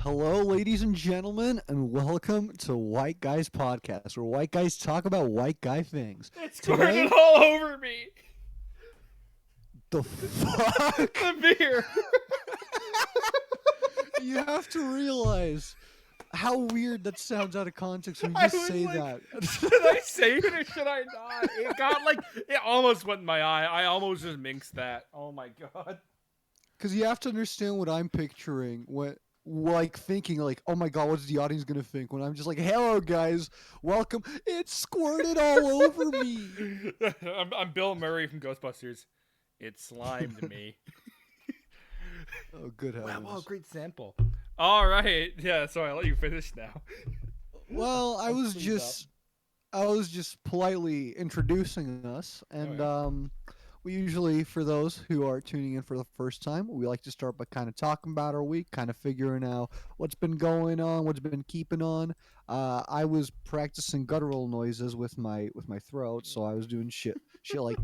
Hello, ladies and gentlemen, and welcome to White Guys Podcast, where white guys talk about white guy things. It squirted Today, all over me. the fuck? The beer. You have to realize how weird that sounds out of context when you I just was say like, that. Should I save it or should I not? It got it almost went in my eye. I almost just minxed that. Oh my god. Because you have to understand what I'm picturing when, thinking, oh my god, what's the audience gonna think? When I'm just like, hello, guys, welcome. It squirted all over me. I'm Bill Murray from Ghostbusters. It slimed me. Oh, good heavens. Wow, great sample. All right. Yeah, sorry, I'll let you finish now. Well, I was just politely introducing us, and we usually, for those who are tuning in for the first time, we like to start by kind of talking about our week, kind of figuring out what's been going on, what's been keeping on. I was practicing guttural noises with my throat, so I was doing shit like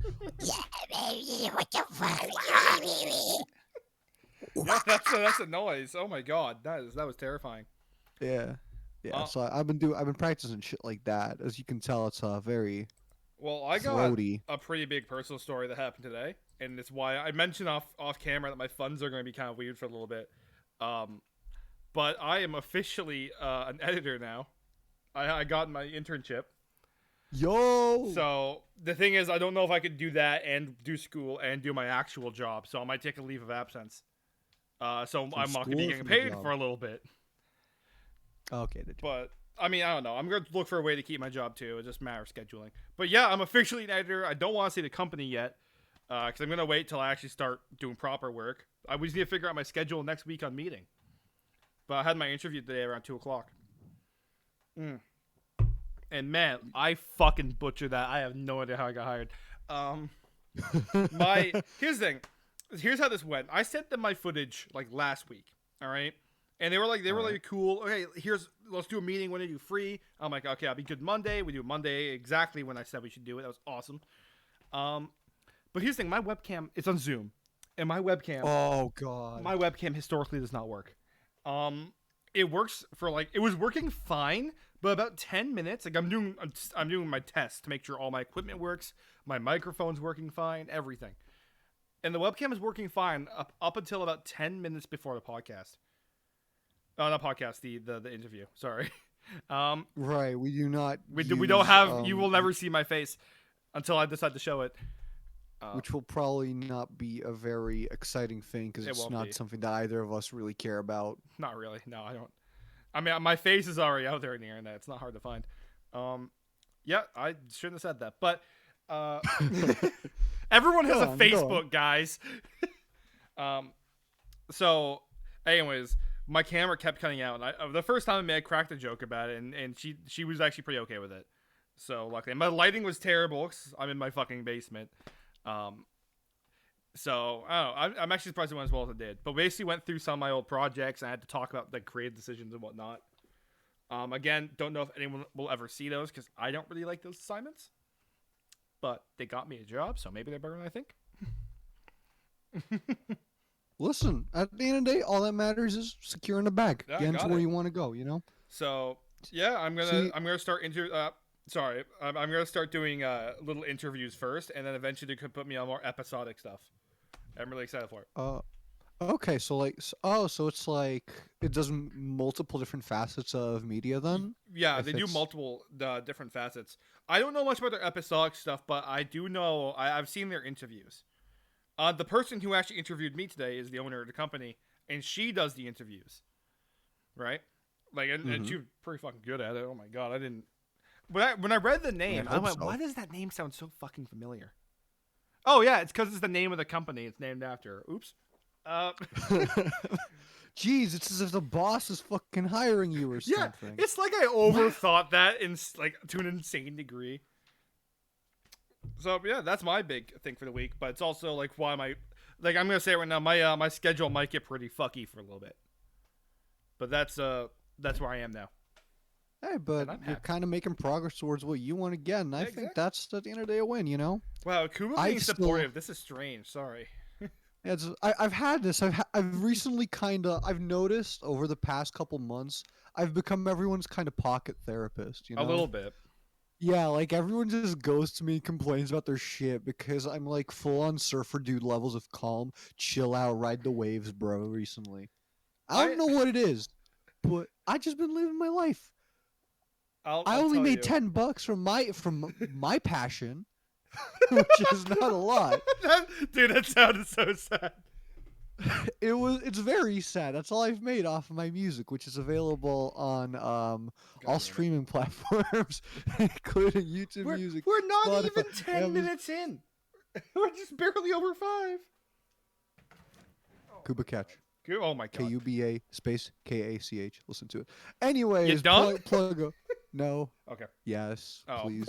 Yeah, that's a noise. Oh my god, that was terrifying. yeah. So I've been practicing shit like that. As you can tell, it's very Well, I got throaty. a pretty big personal story that happened today, and it's why I mentioned off camera that my funds are going to be kind of weird for a little bit. But I am officially an editor now. I got my internship. Yo. So the thing is, I don't know if I could do that and do school and do my actual job. So I might take a leave of absence. So I'm not going to be getting paid for a little bit. Okay. But I mean, I don't know. I'm going to look for a way to keep my job too. It's just a matter of scheduling. But yeah, I'm officially an editor. I don't want to say the company yet because I'm going to wait till I actually start doing proper work. I just need to figure out my schedule next week on meeting. But I had my interview today around 2 o'clock. And man, I fucking butchered that. I have no idea how I got hired. Here's the thing. Here's how this went. I sent them my footage last week. All right. And they were cool. Okay, let's do a meeting when are you free? I'm like, okay, I'll be good Monday. We do Monday exactly when I said we should do it. That was awesome. But here's the thing, my webcam it's on Zoom. And my webcam Oh god. my webcam historically does not work. It works for it was working fine, but about 10 minutes, I'm doing my test to make sure all my equipment works, my microphone's working fine, everything. And the webcam is working fine up until about 10 minutes before the podcast. Not podcast, the interview. Sorry. Right, we do not. We don't have. You will never see my face until I decide to show it. Which will probably not be a very exciting thing because it's not something that either of us really care about. Not really. No, I don't. I mean, my face is already out there in the internet. It's not hard to find. Yeah, I shouldn't have said that, but everyone has a Facebook, guys. So, anyways. My camera kept cutting out, and the first time I cracked a joke about it, and she was actually pretty okay with it. So luckily, my lighting was terrible because I'm in my fucking basement. So I don't know. I'm actually surprised it went as well as it did. But basically, went through some of my old projects, and I had to talk about creative decisions and whatnot. Again, don't know if anyone will ever see those because I don't really like those assignments. But they got me a job, so maybe they're better than I think. Listen, at the end of the day, all that matters is securing the bag, getting to where you want to go. So yeah, I'm gonna start I'm gonna start doing little interviews first, and then eventually they could put me on more episodic stuff. I'm really excited for it. Okay, so it's it does multiple different facets of media then. Yeah, they do multiple different facets. I don't know much about their episodic stuff, but I do know I've seen their interviews. The person who actually interviewed me today is the owner of the company, and she does the interviews, right? And she's pretty fucking good at it. Oh my god, I didn't. When I read the name, I went, "Why does that name sound so fucking familiar?" Oh yeah, it's because it's the name of the company. It's named after. Oops. Jeez, it's as if the boss is fucking hiring you or something. Yeah, it's like I overthought that to an insane degree. So yeah, that's my big thing for the week. But it's also why I'm gonna say right now, my schedule might get pretty fucky for a little bit. But that's where I am now. Hey, but you're kind of making progress towards what you want to get, and I think that's at the end of the day a win. Wow, Kuba being supportive. This is strange. Sorry. I've had this. I've recently I've noticed over the past couple months I've become everyone's kind of pocket therapist. You A little know? bit. Yeah, like everyone just goes to me and complains about their shit because I'm like full on surfer dude levels of calm, chill out, ride the waves, bro. Recently, I I don't know what it is, but I just been living my life. I I'll only tell made you. $10 from my passion, which is not a lot. Dude, that sounded so sad. It's very sad. That's all I've made off of my music, which is available on God all damn it. streaming platforms, including YouTube We're Music, we're not Spotify, even 10 Amazon. minutes in. We're just barely over 5. Kuba Kach. Oh my god. Kuba space Kach. Listen to it. You Anyways, done? plug. No. Okay. Yes, Oh. please.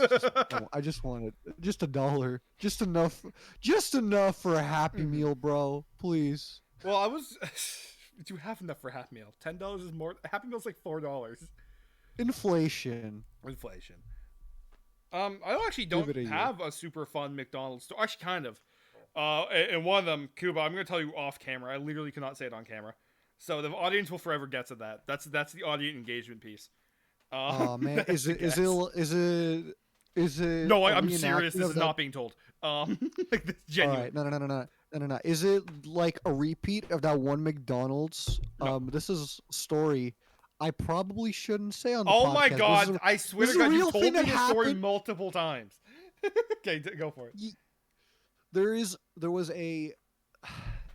I just wanted just $1, just enough for a Happy Meal, bro. Please. Well, I was. Do you have enough for a half meal? $10 is more. Happy Meal's like $4. Inflation. Inflation. I actually Give don't it a year. have a super fun McDonald's store. Actually, kind of. And one of them, Cuba. I'm gonna tell you off camera. I literally cannot say it on camera, so the audience will forever get to that. That's the audience engagement piece. Oh man, That's the guess. is it No, a I'm serious. reenactment This of is that? not being told. Like this is All genuine. right, no. Is it like a repeat of that one McDonald's? No. This is a story I probably shouldn't say on the Oh my podcast. god! I swear this to is a God, you real told thing me that this story happened. multiple times. Okay, go for it. There was a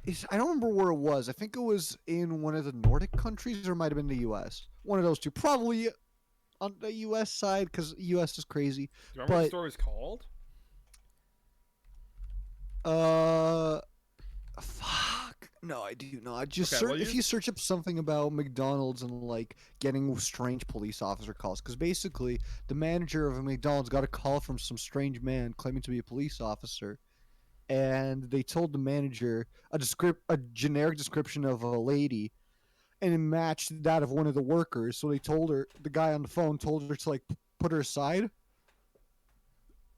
I don't remember where it was. I think it was in one of the Nordic countries, or it might have been the U.S. One of those two, probably on the U.S. side, because U.S. is crazy. Do you remember what the But story was called? fuck. No, I do not. Just Okay, well, if you search up something about McDonald's and like getting strange police officer calls, because basically the manager of a McDonald's got a call from some strange man claiming to be a police officer, and they told the manager a generic description of a lady, and it matched that of one of the workers. So they told her, the guy on the phone told her to like put her aside.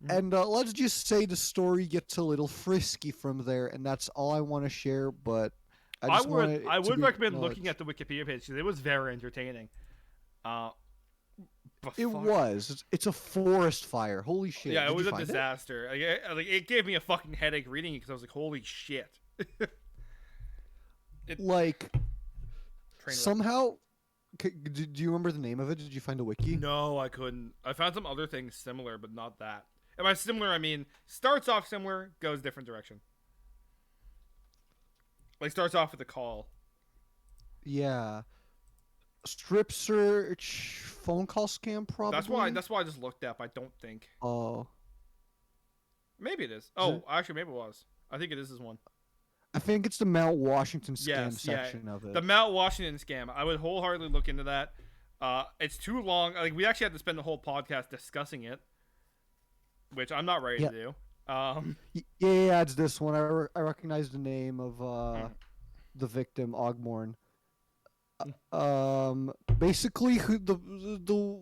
And let's just say the story gets a little frisky from there, and that's all I want to share. But I just want it I to would be recommend looking acknowledged. at the Wikipedia page because it was very entertaining. But It fuck. was. It's a forest fire. Holy shit! Yeah, it Did was you a find disaster. Like it gave me a fucking headache reading it because I was like, holy shit. it? Like Train wreck. somehow. Do you remember the name of it? Did you find a wiki? No, I couldn't. I found some other things similar, but not that. And by similar, I mean starts off similar, goes different direction. Like starts off with a call. Yeah. Strip search, phone call scam, probably. That's why I just looked up. I don't think. Oh. Maybe it is. Is Oh, it? actually, maybe it was. I think it is this one. I think it's the Mount Washington scam Yes, section of it. The Mount Washington scam. I would wholeheartedly look into that. It's too long. Like we actually had to spend the whole podcast discussing it, which I'm not ready to do. Yeah, it's this one. I recognize the name of the victim, Ogmorn. Basically, the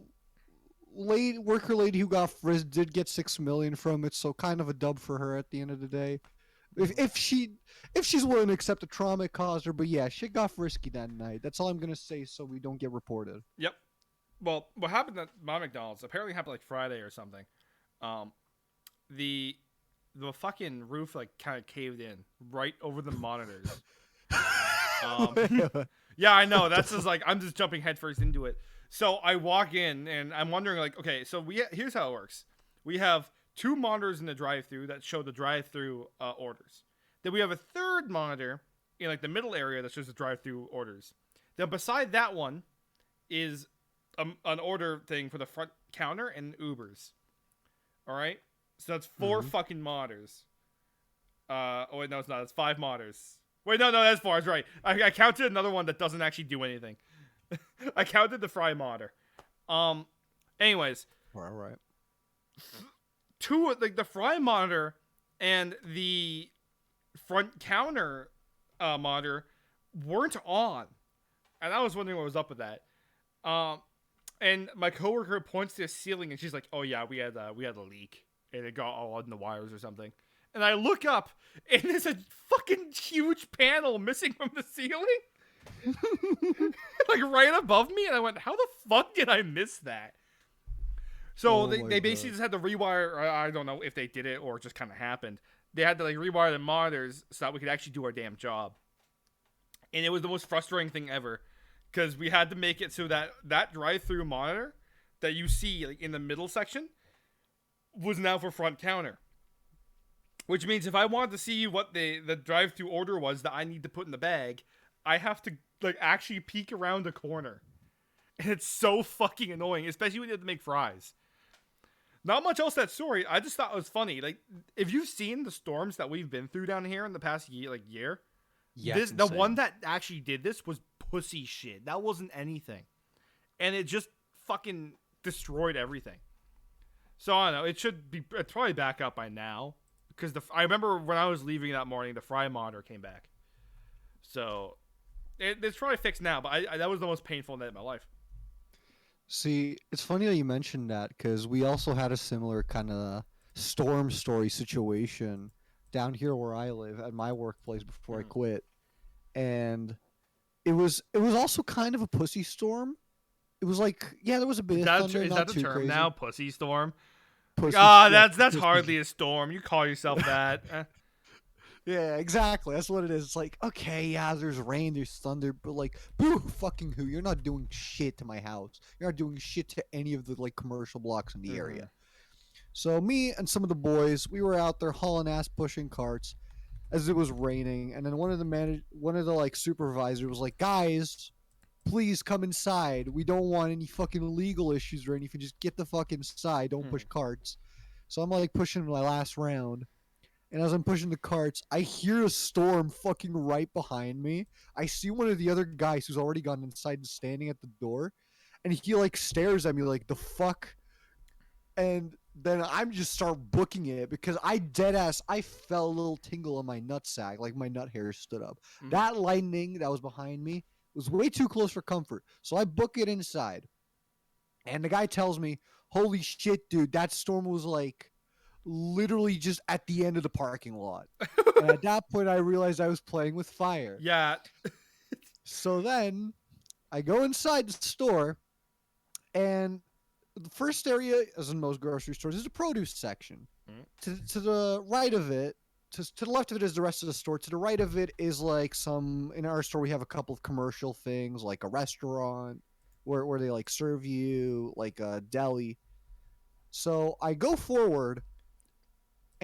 worker lady who got frisked did get 6 million from it, so kind of a dub for her at the end of the day. If she's willing to accept the trauma it caused her, but yeah, shit got frisky that night. That's all I'm gonna say, so we don't get reported. Yep. Well, what happened at my McDonald's apparently happened like Friday or something. The fucking roof like kind of caved in right over the monitors. Yeah, I know. That's just like I'm just jumping headfirst into it. So I walk in and I'm wondering like, okay, so here's how it works. We have 2 monitors in the drive-through that show the drive-through orders. Then we have a third monitor in like the middle area that shows the drive-through orders. Then beside that one is an order thing for the front counter and Ubers. All right, so that's 4 fucking monitors. Oh wait, no, it's not. It's 5 monitors. Wait, no, that's 4. I was right. I counted another one that doesn't actually do anything. I counted the fry monitor. Anyways, All right. 2 like the fry monitor and the front counter monitor weren't on, and I was wondering what was up with that. And my coworker points to the ceiling and she's like, "Oh yeah, we had a leak and it got all on the wires or something." and I look up, and there's a fucking huge panel missing from the ceiling, like right above me. And I went, "How the fuck did I miss that?" So Oh my they basically god. just had to rewire. I don't know if they did it or it just kind of happened. They had to like rewire the monitors so that we could actually do our damn job. And it was the most frustrating thing ever, because we had to make it so that that drive-through monitor that you see like in the middle section was now for front counter. Which means if I wanted to see what the drive-through order was that I need to put in the bag, I have to like actually peek around a corner. And it's so fucking annoying, especially when you have to make fries. Not much else that story. I just thought it was funny. Like, if you've seen the storms that we've been through down here in the past year, Yeah, it's the insane. one that actually did this was pussy shit. That wasn't anything, and it just fucking destroyed everything. So I don't know. It's probably back up by now, because I remember when I was leaving that morning, the fry monitor came back. So it's probably fixed now. But that was the most painful night of my life. See, it's funny that you mentioned that because we also had a similar kind of storm story situation down here where I live at my workplace before I Mhm. quit, and it was also kind of a pussy storm. It was like, yeah, there was a bit of thunder, Is not that the too term crazy. now? Pussy storm. Pussy, Ah, yeah, that's pussy. hardly a storm. You call yourself that? Yeah, exactly. That's what it is. It's like, okay, yeah, there's rain, there's thunder, but like, boo, fucking who? You're not doing shit to my house. You're not doing shit to any of the like commercial blocks in the Mm-hmm. area. So me and some of the boys, we were out there hauling ass, pushing carts as it was raining, and then one of the like supervisors was like, "Guys, please come inside. We don't want any fucking legal issues or anything. Just get the fuck inside. Don't push carts." So I'm like pushing my last round, and as I'm pushing the carts, I hear a storm fucking right behind me. I see one of the other guys who's already gone inside and standing at the door, and he like stares at me like, "The fuck." And then I'm just start booking it because I dead ass I felt a little tingle in my nutsack, like my nut hairs stood up. Mm-hmm. That lightning that was behind me was way too close for comfort, so I book it inside. And the guy tells me, "Holy shit, dude, that storm was like literally just at the end of the parking lot." And at that point, I realized I was playing with fire. Yeah. So then I go inside the store, and the first area, as in most grocery stores, is the produce section. Mm-hmm. To the right of it, to the left of it is the rest of the store. To the right of it is like some. In our store, we have a couple of commercial things, like a restaurant where they like serve you, like a deli. So I go forward,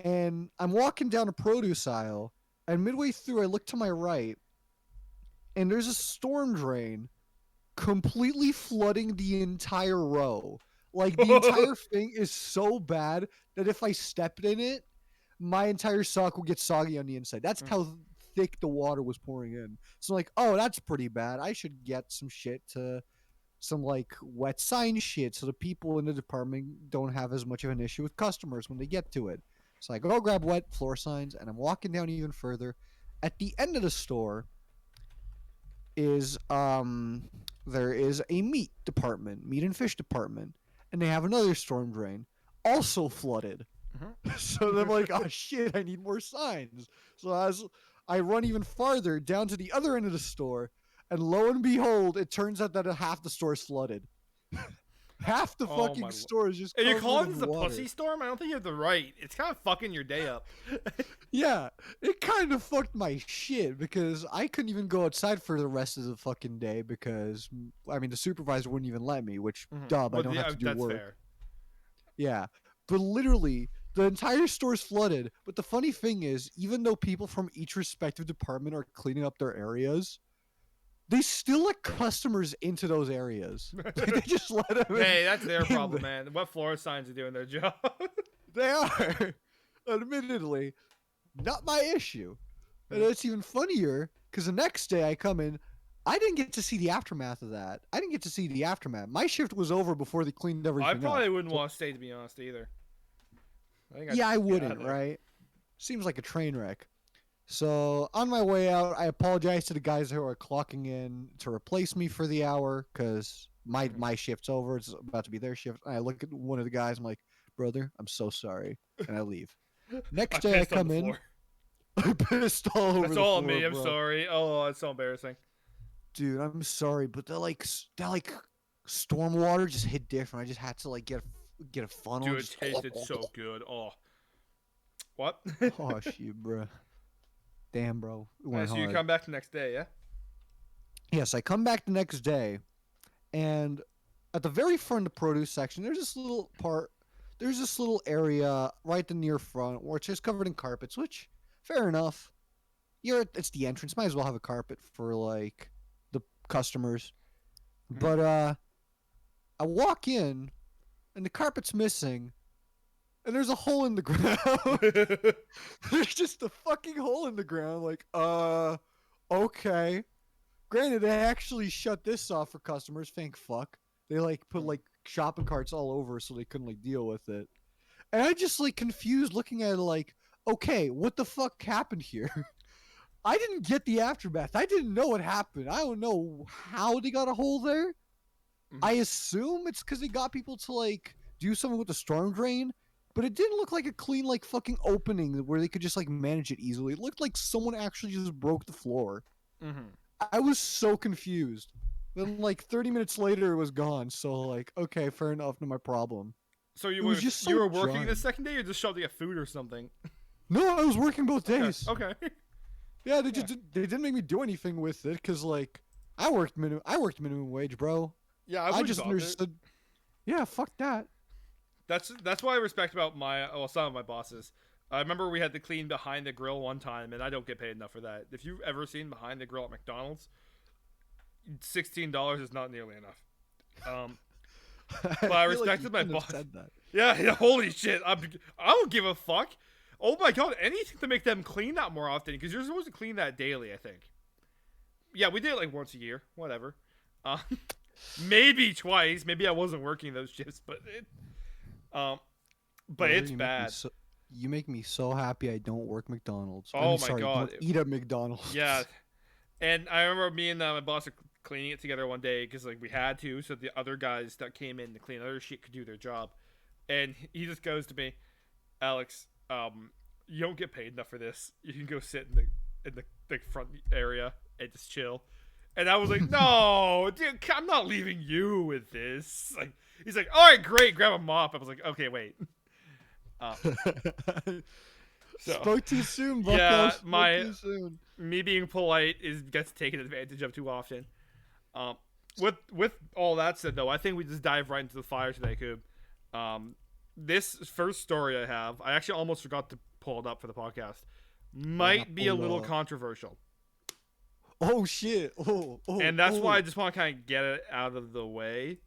and I'm walking down a produce aisle, and midway through, I look to my right, and there's a storm drain completely flooding the entire row. Like the entire thing is so bad that if I stepped in it, my entire sock will get soggy on the inside. That's how thick the water was pouring in. So like, oh, that's pretty bad. I should get some shit to some like wet sign shit so the people in the department don't have as much of an issue with customers when they get to it. So I go grab wet floor signs and I'm walking down even further. At the end of the store is there is a meat and fish department, and they have another storm drain also flooded. So I'm like, oh shit, I need more signs. So as I run even farther down to the other end of the store, and lo and behold, it turns out that half the store is flooded. Half the Oh fucking my. store is just Are you covered calling in this a water. pussy storm? I don't think you have the right. It's kind of fucking your day up. Yeah, it kind of fucked my shit because I couldn't even go outside for the rest of the fucking day because I mean the supervisor wouldn't even let me, which dub, I Well, don't have yeah, to do that's work. fair. Yeah. But literally the entire store's flooded. But the funny thing is, even though people from each respective department are cleaning up their areas, they still let customers into those areas. Like they just let them Hey, that's their in problem, man. What floor signs are doing their job? they are. Admittedly, not my issue. And it's even funnier because the next day I come in, I didn't get to see the aftermath of that. I didn't get to see the aftermath. My shift was over before they cleaned I everything up. probably wouldn't So, want to stay, to be honest, either. I think I'd yeah, I just get out wouldn't, of there. right? Seems like a train wreck. So on my way out, I apologize to the guys who are clocking in to replace me for the hour because my shift's over. It's about to be their shift. And I look at one of the guys. I'm like, brother, I'm so sorry, and I leave. Next I day I pissed on come the in, floor. I pissed all over That's the all on floor, me. I'm bro. sorry. Oh, it's so embarrassing. Dude, I'm sorry, but that storm water just hit different. I just had to like get a funnel Dude, and it just tasted so good. Oh, what? oh shit, bro. Damn, bro, it Alright, went so you hard. come back the next day, yeah? Yes, I come back the next day, and at the very front of the produce section, there's this little part. There's this little area right the near front where it's just covered in carpets, which fair enough. It's the entrance. Might as well have a carpet for like the customers. Mhm. But I walk in and the carpet's missing, and there's a hole in the ground. There's just a fucking hole in the ground. Like, okay. Granted, they actually shut this off for customers. Thank fuck. They like put like shopping carts all over so they couldn't like deal with it. And I just like confused looking at it like, okay, what the fuck happened here? I didn't get the aftermath. I didn't know what happened. I don't know how they got a hole there. I Mhm. assume it's because they got people to like do something with the storm drain, but it didn't look like a clean like fucking opening where they could just like manage it easily. It looked like someone actually just broke the floor. Mhm. I was so confused. Then like 30 minutes later it was gone. So like, okay, fair enough, no my problem. So It was just you so were working the jarring. second day, or just showed to get food or something? No, I was working both Okay. days. Okay. Yeah, Yeah. they didn't make me do anything with it because like I worked minimum wage, bro. Yeah, I I wouldn't just bother. understood. Yeah, fuck that. That's what I respect about some of my bosses. I remember we had to clean behind the grill one time, and I don't get paid enough for that. If you've ever seen behind the grill at McDonald's, $16 is not nearly enough. I But I feel like you respected my shouldn't have boss. said that. Yeah, holy shit! I don't give a fuck. Oh my god, anything to make them clean that more often, because you're supposed to clean that daily. I think. Yeah, we did it like once a year. Whatever. Uh, maybe twice. Maybe I wasn't working those shifts, um, but Brother, it's bad. you make me so happy I don't work McDonald's. I Oh mean, my sorry, god. don't eat at McDonald's. Yeah, and I remember me and my boss were cleaning it together one day because like we had to, so the other guys that came in to clean other shit could do their job. And he just goes to me, Alex, you don't get paid enough for this. You can go sit in the front area and just chill. And I was like, no, dude, I'm not leaving you with this. Like, he's like, all right, great, grab a mop. I was like, okay, wait. Uh, so Spoke too soon, Bucko. yeah, Spoke too soon. me being polite gets taken advantage of too often. Um, with all that said, though, I think we just dive right into the fire today, Coob. This first story I have, I actually almost forgot to pull it up for the podcast. Might be a little controversial, Oh shit! and that's why I just want to kind of get it out of the way.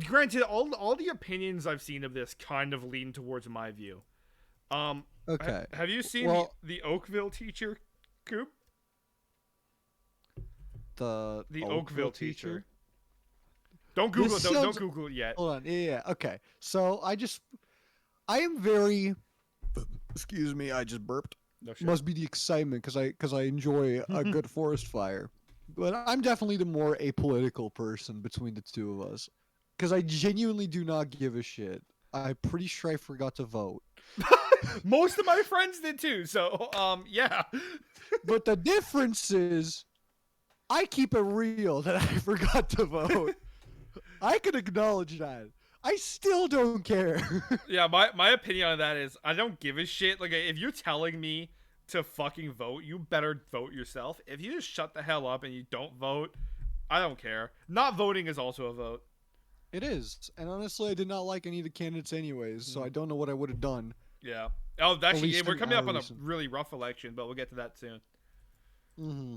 Granted, all the opinions I've seen of this kind of lean towards my view. Okay. Have you seen Well, the Oakville teacher, Coop? The Oakville teacher. Don't Google it. Don't Google it yet. Hold on. Yeah. Okay. So I am very. Excuse me. I just burped. No shit. Must be the excitement because I enjoy a good forest fire, but I'm definitely the more apolitical person between the two of us because I genuinely do not give a shit. I'm pretty sure I forgot to vote. Most of my friends did too. So yeah. But the difference is, I keep it real that I forgot to vote. I can acknowledge that. I still don't care. Yeah, my opinion on that is I don't give a shit. Like, if you're telling me to fucking vote, you better vote yourself. If you just shut the hell up and you don't vote, I don't care. Not voting is also a vote. It is, and honestly, I did not like any of the candidates anyways, so I don't know what I would have done. Yeah. Oh, actually, least we're in coming our up on a recent- really rough election, but we'll get to that soon. Mm-hmm.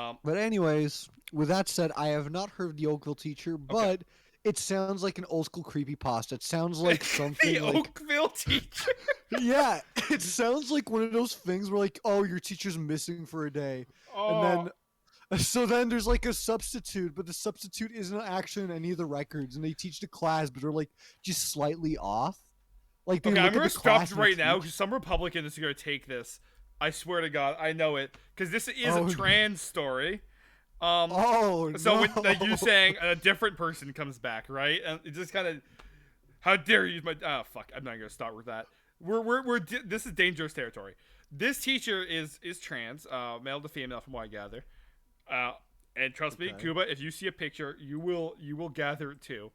Um, But anyways, with that said, I have not heard the Oakville teacher, but it sounds like an old school creepypasta. It sounds like something the like Oakville teacher. yeah, it sounds like one of those things where like, oh, your teacher's missing for a day, and then so then there's like a substitute, but the substitute isn't actually in any of the records, and they teach the class, but they're like just slightly off. Like they Okay, I'm look at gonna the stop class you right and now teach. because some Republican is gonna take this. I swear to God, I know it because this is Oh, a trans story. Oh So no! when like you saying a different person comes back, right? And it just kind of, how dare you use my? Oh fuck, I'm not gonna start with that. This is dangerous territory. This teacher is trans, male to female, from what I gather. Uh, and trust me, Okay. Kuba, if you see a picture, you will gather it too.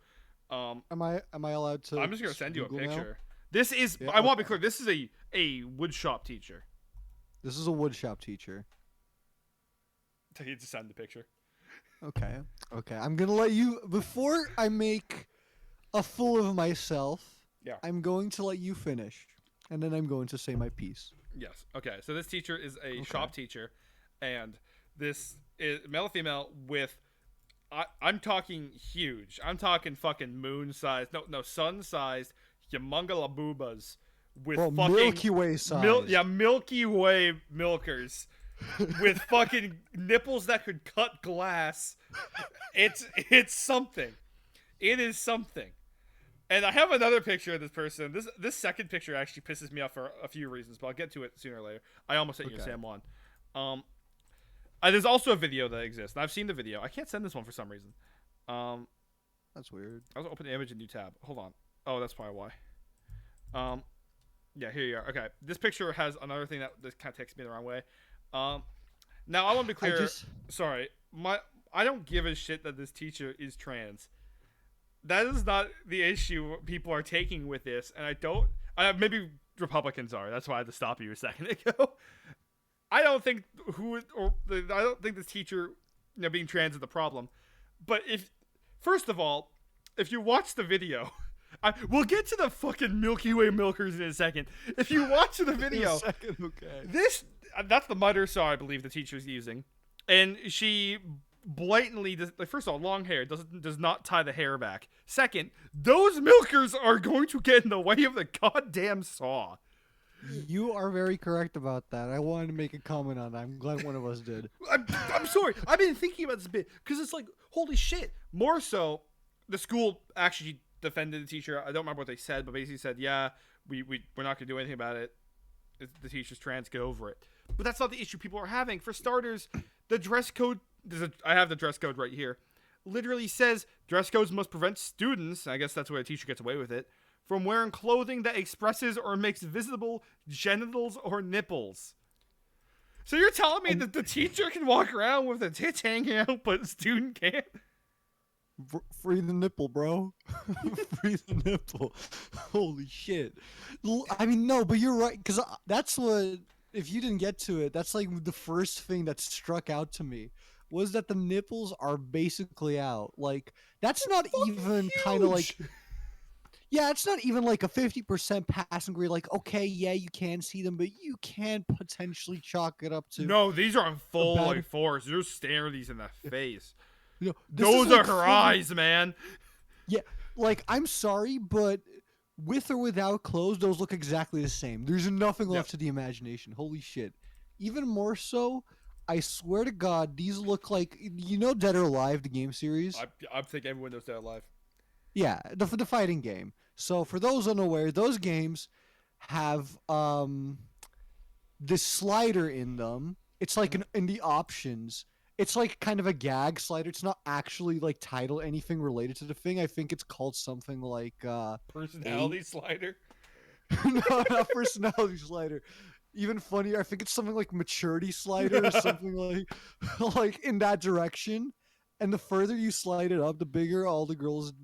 Um, Am I allowed to I'm just gonna send you a Google now? picture. This is. Yeah. I want to be Okay. clear. This is a woodshop teacher. This is a woodshop teacher. I need to send the picture. Okay. Okay. I'm gonna let you before I make a fool of myself. Yeah. I'm going to let you finish, and then I'm going to say my piece. Yes. Okay. So this teacher is a Okay. shop teacher, and this is male or female with. I'm talking huge. I'm talking fucking moon sized. No, sun sized. Humongous boobas with Well, fucking Milky Way size. Milky Way milkers with fucking nipples that could cut glass. It's something. It is something. And I have another picture of this person. This second picture actually pisses me off for a few reasons, but I'll get to it sooner or later. I almost sent you Okay. Sam one. There's also a video that exists, and I've seen the video. I can't send this one for some reason. That's weird. I was open the image in new tab. Hold on. Oh, that's probably why. Yeah, here you are. Okay, this picture has another thing that kind of takes me the wrong way. Now I want to be clear. Sorry, I don't give a shit that this teacher is trans. That is not the issue people are taking with this, and I don't. Maybe Republicans are. That's why I had to stop you a second ago. I don't think I don't think this teacher, being trans is the problem. But first of all, if you watch the video, we'll get to the fucking Milky Way milkers in a second. If you watch the video, Okay. that's the mudder saw I believe the teacher's using, and she blatantly does, like, first of all, long hair does not tie the hair back. Second, those milkers are going to get in the way of the goddamn saw. You are very correct about that. I wanted to make a comment on that. I'm glad one of us did. I'm sorry. I've been thinking about this a bit because it's like, holy shit. More so, the school actually defended the teacher. I don't remember what they said, but basically said, yeah, we're not going to do anything about it. The teacher's trans, get over it. But that's not the issue people are having. For starters, the dress code, I have the dress code right here, literally says dress codes must prevent students, I guess that's where a teacher gets away with it, from wearing clothing that expresses or makes visible genitals or nipples. So you're telling me that the teacher can walk around with the tits hanging out, but the student can't? Free the nipple, bro. Free the nipple. Holy shit. I mean, no, but you're right, because that's what, if you didn't get to it, that's like the first thing that struck out to me, was that the nipples are basically out. Like, that's not even kind of like... Yeah, it's not even like a 50% passing grade. Like, okay, yeah, you can see them, but you can potentially chalk it up to... No, these are on full bad... like force. You're staring these in the face. You know, those are her eyes, man. Yeah, like, I'm sorry, but with or without clothes, those look exactly the same. There's nothing left to the imagination. Holy shit. Even more so, I swear to God, these look like... You know Dead or Alive, the game series? I think everyone knows Dead or Alive. Yeah, the fighting game. So for those unaware, those games have this slider in them. It's like in the options. It's like kind of a gag slider. It's not actually like titled anything related to the thing. I think it's called something like personality slider. No, not personality slider. Even funnier, I think it's something like maturity slider or something like in that direction. And the further you slide it up, the bigger all the girls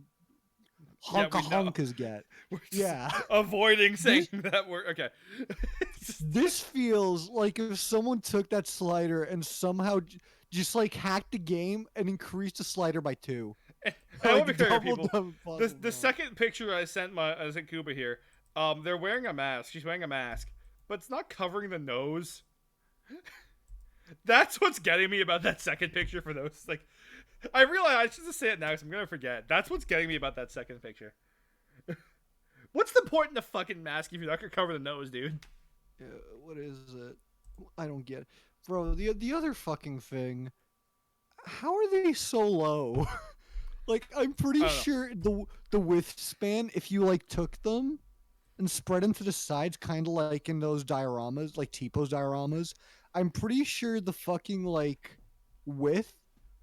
honkas get. We're just avoiding saying that word. Okay. This feels like if someone took that slider and somehow just like hacked the game and increased the slider by 2. I want to be clear, people. The second picture I sent Kuba here, they're wearing a mask. She's wearing a mask, but it's not covering the nose. That's what's getting me about that second picture for those. Like, I realize I should just say it now because I'm gonna forget. That's what's getting me about that second picture. What's the point in the fucking mask if you're not gonna cover the nose, dude? Yeah, what is it? I don't get it. Bro, the other fucking thing, how are they so low? Like, I'm pretty sure the width span, if you like took them and spread them to the sides, kind of like in those dioramas, like T-pose dioramas, I'm pretty sure the fucking like width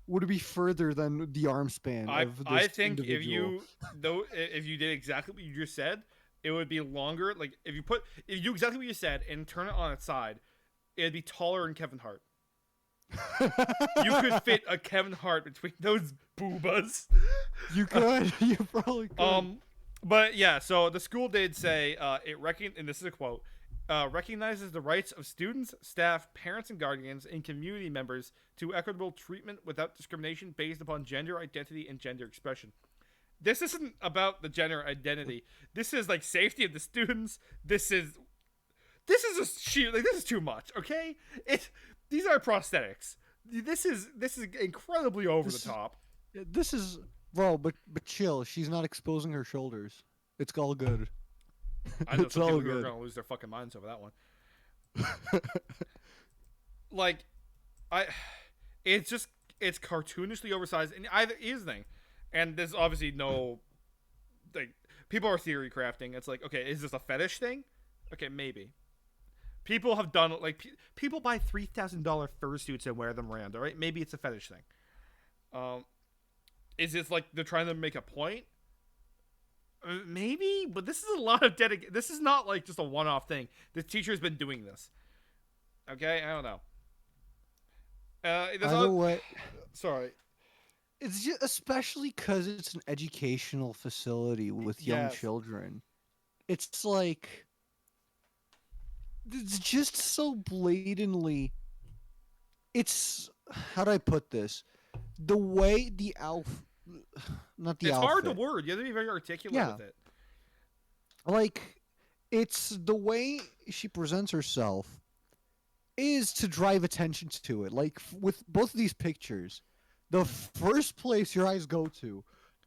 would be further than the arm span of this I think individual. if you did exactly what you just said, it would be longer. Like if you do exactly what you said and turn it on its side, it'd be taller than Kevin Hart. You could fit a Kevin Hart between those boobas. You could. You probably could. But yeah, so the school did say and this is a quote, recognizes the rights of students, staff, parents, and guardians, and community members to equitable treatment without discrimination based upon gender identity and gender expression. This isn't about the gender identity. This is like safety of the students. This is just sheer, like, this is too much. Okay, these are prosthetics. This is incredibly over the top. This is, bro, but chill. She's not exposing her shoulders. It's all good. I know It's some all people who are good. gonna lose their fucking minds over that one. Like, it's cartoonishly oversized, and either is thing, and there's obviously no, like, people are theory crafting. It's like, okay, is this a fetish thing? Okay, maybe. People have done, like, people buy $3,000 fursuits and wear them around. All right, maybe it's a fetish thing. Is this like they're trying to make a point? Maybe, but this is a lot of dedication. This is not like just a one-off thing. The teacher's been doing this. Okay, I don't know. Either way, sorry. it's just especially because it's an educational facility with young Yes. children. It's like it's just so blatantly. It's, how do I put this? The way the not the It's outfit. hard to word. You have to be very articulate Yeah. with it. Like, it's the way she presents herself is to drive attention to it. Like, with both of these pictures, the first place your eyes go to,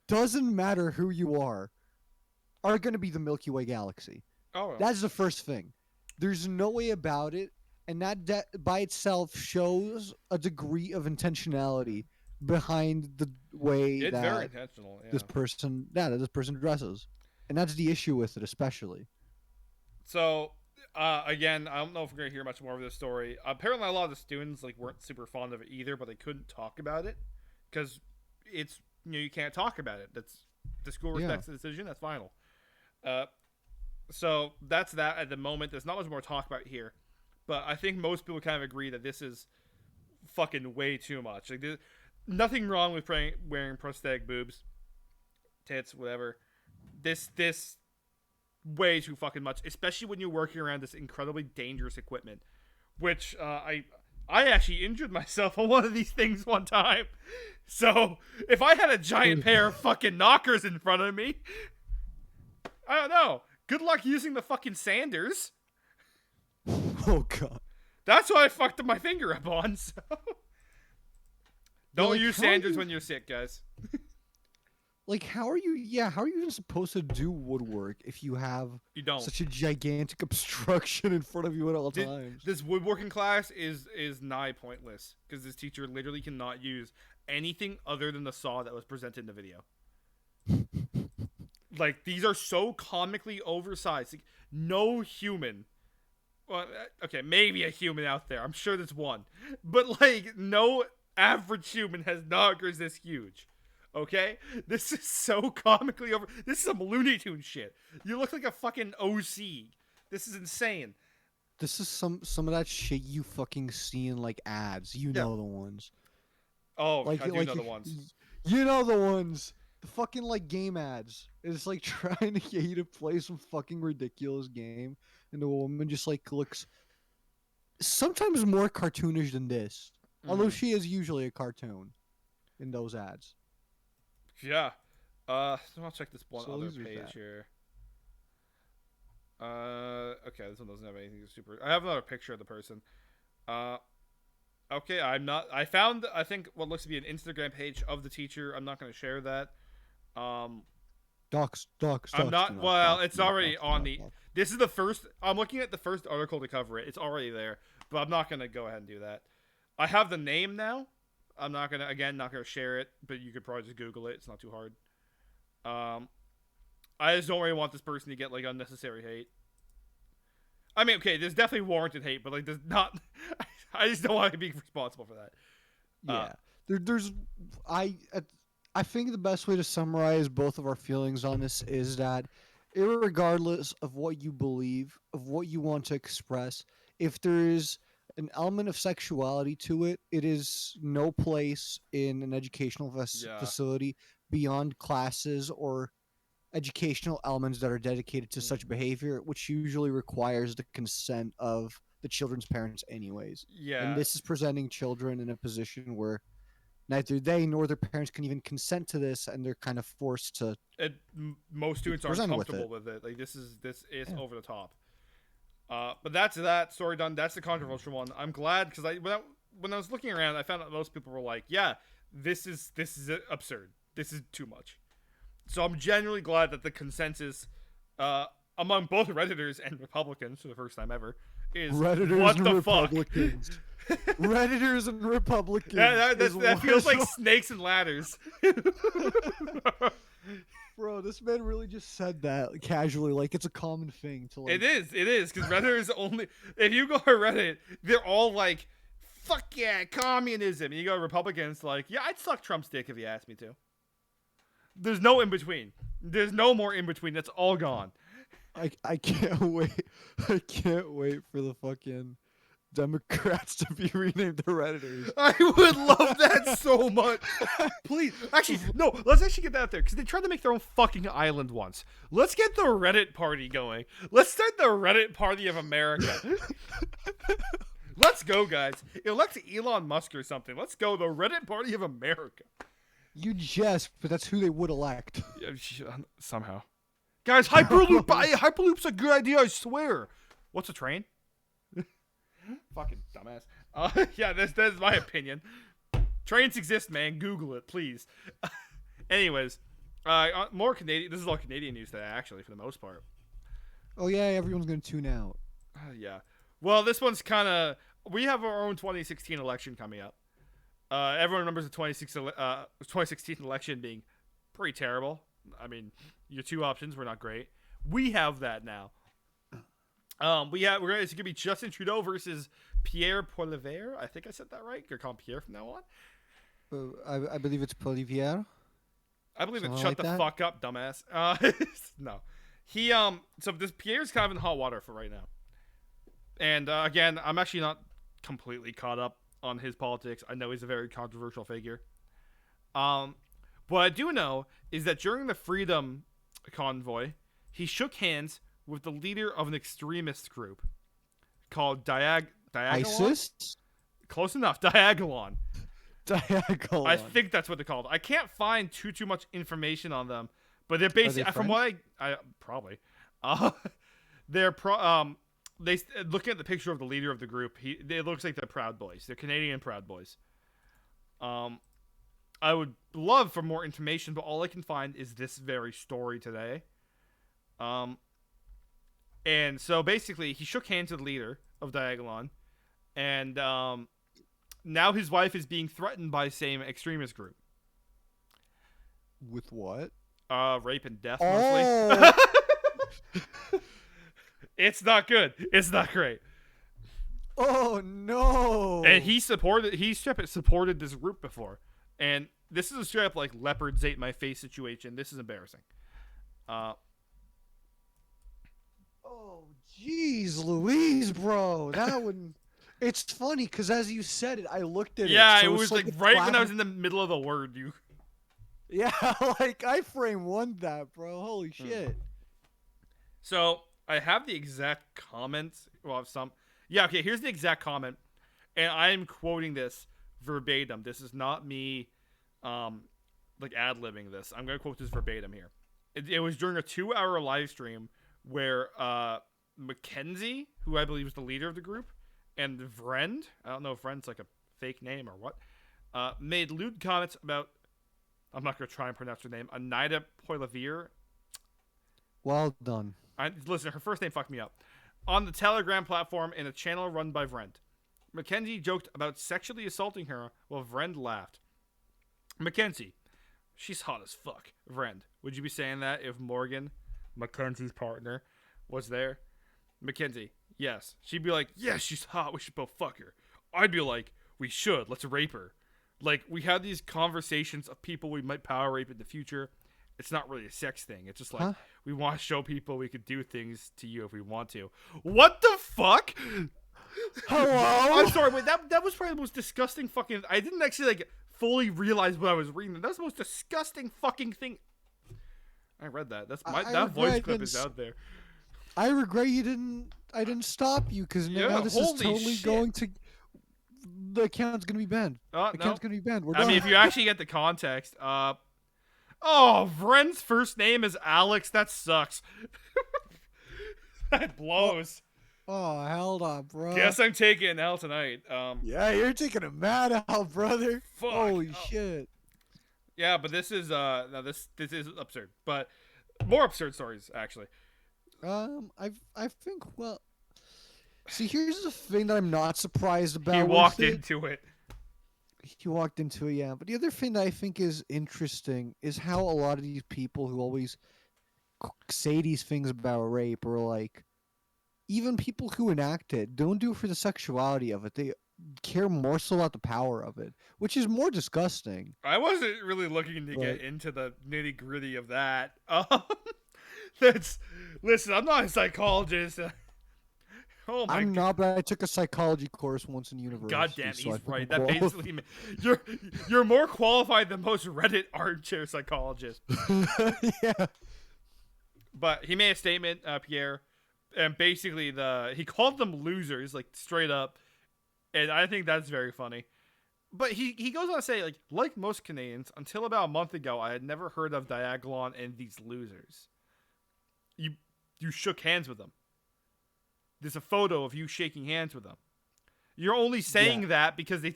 doesn't matter who you are going to be the Milky Way galaxy. Oh, well. That's the first thing. There's no way about it, and that by itself shows a degree of intentionality behind the way It's that very intentional. Yeah. this person dresses, and that's the issue with it, especially. So, again, I don't know if we're gonna hear much more of this story. Apparently, a lot of the students like weren't super fond of it either, but they couldn't talk about it because it's, you can't talk about it. That's, the school respects the decision. That's final. So that's that at the moment. There's not much more to talk about here, but I think most people kind of agree that this is fucking way too much. Like, there's nothing wrong with wearing prosthetic boobs, tits, whatever. This way too fucking much, especially when you're working around this incredibly dangerous equipment, which I actually injured myself on one of these things one time. So if I had a giant pair of fucking knockers in front of me, I don't know. Good luck using the fucking sanders. Oh god. That's what I fucked up my finger up on. So don't like, use how sanders you- when you're sick, guys. Like, how are you even supposed to do woodwork if you have You don't. such a gigantic obstruction in front of you at all times? This woodworking class is nigh pointless because this teacher literally cannot use anything other than the saw that was presented in the video. Like, these are so comically oversized. Like, no human, well, okay, maybe a human out there, I'm sure there's one, but like no average human has knockers this huge. Okay, this is so comically over. This is some Looney Tunes shit. You look like a fucking OC. This is insane. This is some of that shit you fucking see in like ads. You Yeah. know the ones. Oh, Like, I do know the ones. You know the ones. The fucking like game ads. It's like trying to get you to play some fucking ridiculous game, and the woman just like looks sometimes more cartoonish than this. Although she is usually a cartoon in those ads. Yeah. So I'll check this one So other there's page that. here. Okay, this one doesn't have anything super. I have another picture of the person. Okay, I found, I think, what looks to be an Instagram page of the teacher. I'm not going to share that. Docs. I'm not. Well, it's already on the. This is the first. I'm looking at the first article to cover it. It's already there, but I'm not going to go ahead and do that. I have the name now. I'm not gonna, again, not gonna share it, but you could probably just Google it. It's not too hard. I just don't really want this person to get like unnecessary hate. I mean, okay, there's definitely warranted hate, but like, there's not. I just don't want to be responsible for that. Yeah. There's I think the best way to summarize both of our feelings on this is that irregardless of what you believe, of what you want to express, if there is an element of sexuality to it, it is no place in an educational Yeah. facility beyond classes or educational elements that are dedicated to such behavior, which usually requires the consent of the children's parents, anyways. And Yeah. this is presenting children in a position where neither they nor their parents can even consent to this, and they're kind of forced to Most be students aren't presented with comfortable it. with it. Like this is Yeah. over the top. But that's that story done. That's the controversial one. I'm glad because when I was looking around, I found out most people were like, "Yeah, this is absurd. This is too much." So I'm genuinely glad that the consensus among both Redditors and Republicans for the first time ever is Redditors what and the Republicans. fuck. Redditors and Republicans. That feels like snakes and ladders. Bro, this man really just said that casually, like it's a common thing to like. It is, because Reddit is only. If you go to Reddit, they're all like, fuck yeah, communism. And you go to Republicans, like, yeah, I'd suck Trump's dick if you asked me to. There's no in between. There's no more in between. That's all gone. I can't wait. I can't wait for the fucking Democrats to be renamed the Redditors. I would love that so much. Please. Actually, no, let's actually get that out there, because they tried to make their own fucking island once. Let's get the Reddit party going. Let's start the Reddit party of America. Let's go, guys. Elect Elon Musk or something. Let's go, the Reddit party of America. You jest, but that's who they would elect. Yeah, somehow. Guys, Hyperloop's a good idea, I swear. What's a train? Fucking dumbass. Yeah, that's my opinion. Trains exist, man. Google it, please. Anyways, more Canadian. This is all Canadian news today, actually, for the most part. Oh yeah, everyone's gonna tune out. Yeah. Well, this one's kind of. We have our own 2016 election coming up. Everyone remembers the 2016 election being pretty terrible. I mean, your two options were not great. We have that now. It's gonna be Justin Trudeau versus Pierre Poilievre. I think I said that right. You're calling Pierre from now on. I believe it's Polivier. I believe it's Something shut like the that? fuck up, dumbass. No, so this Pierre's kind of in hot water for right now. And again, I'm actually not completely caught up on his politics. I know he's a very controversial figure. What I do know is that during the Freedom Convoy, he shook hands with the leader of an extremist group called Diagolon. ISIS? Close enough. Diagolon. Diagolon. I think that's what they're called. I can't find too much information on them, but they're basically, from what I probably, they're looking at the picture of the leader of the group. It looks like they're Proud Boys. They're Canadian Proud Boys. I would love for more information, but all I can find is this very story today. And so basically, he shook hands with the leader of Diagolon, and now his wife is being threatened by the same extremist group. With what? Rape and death, mostly. Oh. It's not good. It's not great. Oh no! And he supported this group before, and this is a straight up like leopards ate my face situation. This is embarrassing. Oh jeez, Louise, bro, that would. It's funny because as you said it, I looked at it. Yeah, so it was like right when I was in the middle of the word. Yeah, like I frame one that, bro. Holy shit. So I have the exact comment. Well, some. Yeah, okay. Here's the exact comment, and I'm quoting this verbatim. This is not me, like ad-libbing this. I'm gonna quote this verbatim here. It was during a 2-hour live stream where Mackenzie, who I believe is the leader of the group, and Vrend, I don't know if Vrend's like a fake name or what, made lewd comments about. I'm not gonna try and pronounce her name. Anita Poilievre. Well done. Listen, her first name fucked me up. On the Telegram platform in a channel run by Vrend. Mackenzie joked about sexually assaulting her while Vrend laughed. Mackenzie, she's hot as fuck. Vrend, would you be saying that if Morgan, Mackenzie's partner, was there? Mackenzie, yes. She'd be like, yes, she's hot. We should both fuck her. I'd be like, we should. Let's rape her. Like, we had these conversations of people we might power rape in the future, It's not really a sex thing. It's just like Huh? we want to show people we could do things to you if we want to. What the fuck? Hello? I'm sorry, but that was probably the most disgusting fucking. I didn't actually like fully realize what I was reading. That's the most disgusting fucking thing. I read that. That's my that voice clip is out there. I regret I didn't stop you because now this is totally shit. going to. The account's gonna be banned. The account's gonna be banned. We're done. I mean, if you actually get the context, oh, Vren's first name is Alex. That sucks. That blows. Oh, held on, bro. Guess I'm taking an L tonight. Yeah, you're taking a mad out, brother. Fuck. Holy shit. Yeah, but this is no, this is absurd. But more absurd stories actually. I think see, here's the thing that I'm not surprised about. He walked into it. He walked into it, yeah. But the other thing that I think is interesting is how a lot of these people who always say these things about rape or like even people who enact it don't do it for the sexuality of it. They care more so about the power of it, which is more disgusting. I wasn't really looking to get into the nitty gritty of that. Listen, I'm not a psychologist. Oh my I'm not, but I took a psychology course once in university. God damn, so he's right. That basically you're more qualified than most Reddit armchair psychologists. Yeah. But he made a statement, Pierre, and basically he called them losers, like straight up, and I think that's very funny. But he goes on to say, like most Canadians, until about a month ago, I had never heard of Diagolon and these losers. You shook hands with them. There's a photo of you shaking hands with them. You're only saying that because they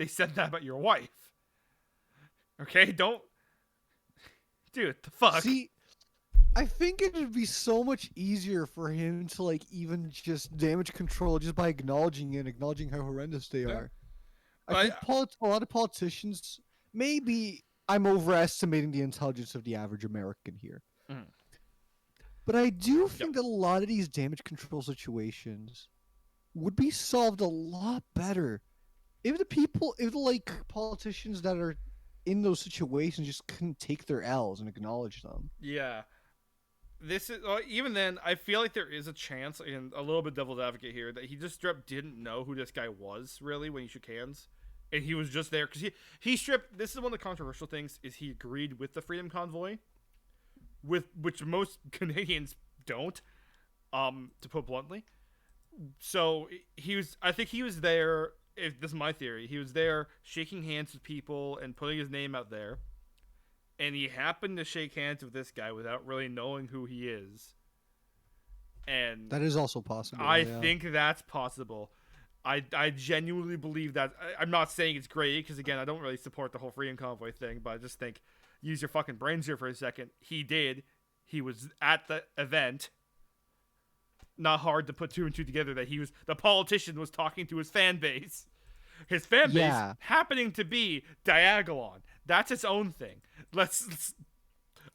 said that about your wife. Okay, don't, dude. The fuck. See, I think it would be so much easier for him to like even just damage control just by acknowledging how horrendous they are. I think a lot of politicians. Maybe I'm overestimating the intelligence of the average American here. Mm. But I do think that a lot of these damage control situations would be solved a lot better if the politicians that are in those situations just couldn't take their L's and acknowledge them. Yeah. This is even then. I feel like there is a chance, and a little bit devil's advocate here, that he just didn't know who this guy was really when he shook hands, and he was just there because he stripped. This is one of the controversial things: is he agreed with the Freedom Convoy, with which most Canadians don't, to put bluntly. So I think he was there. If this is my theory, he was there shaking hands with people and putting his name out there. And he happened to shake hands with this guy without really knowing who he is. And that is also possible. I think that's possible. I genuinely believe that. I'm not saying it's great, because again, I don't really support the whole Freedom Convoy thing, but I just think, use your fucking brains here for a second. He did. He was at the event. Not hard to put two and two together that the politician was talking to his fan base. His fan base happening to be Diagolon. That's its own thing.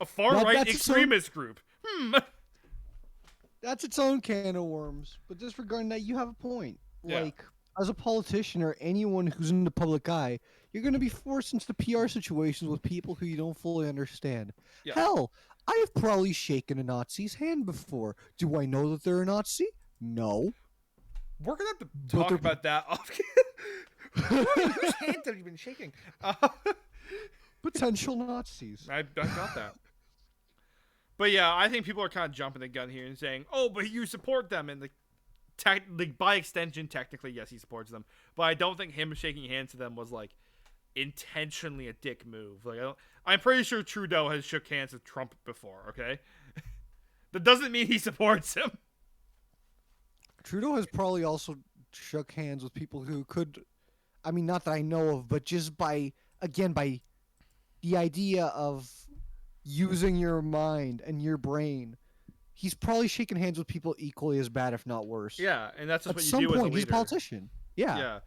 A far-right extremist group. That's its own can of worms. But disregarding that, you have a point. Yeah. Like, as a politician or anyone who's in the public eye, you're going to be forced into PR situations with people who you don't fully understand. Yeah. Hell, I have probably shaken a Nazi's hand before. Do I know that they're a Nazi? No. We're going to have to talk about that off. Whose hand have you been shaking? Potential Nazis. I got that. But yeah, I think people are kind of jumping the gun here and saying, "Oh, but you support them," and by extension, technically, yes, he supports them. But I don't think him shaking hands to them was like intentionally a dick move. Like, I'm pretty sure Trudeau has shook hands with Trump before. Okay, that doesn't mean he supports him. Trudeau has probably also shook hands with people who could, I mean, not that I know of, but just by the idea of using your mind and your brain, he's probably shaking hands with people equally as bad, if not worse. Yeah, and that's just what you do as a leader. At some point, he's a politician. Yeah. Yeah.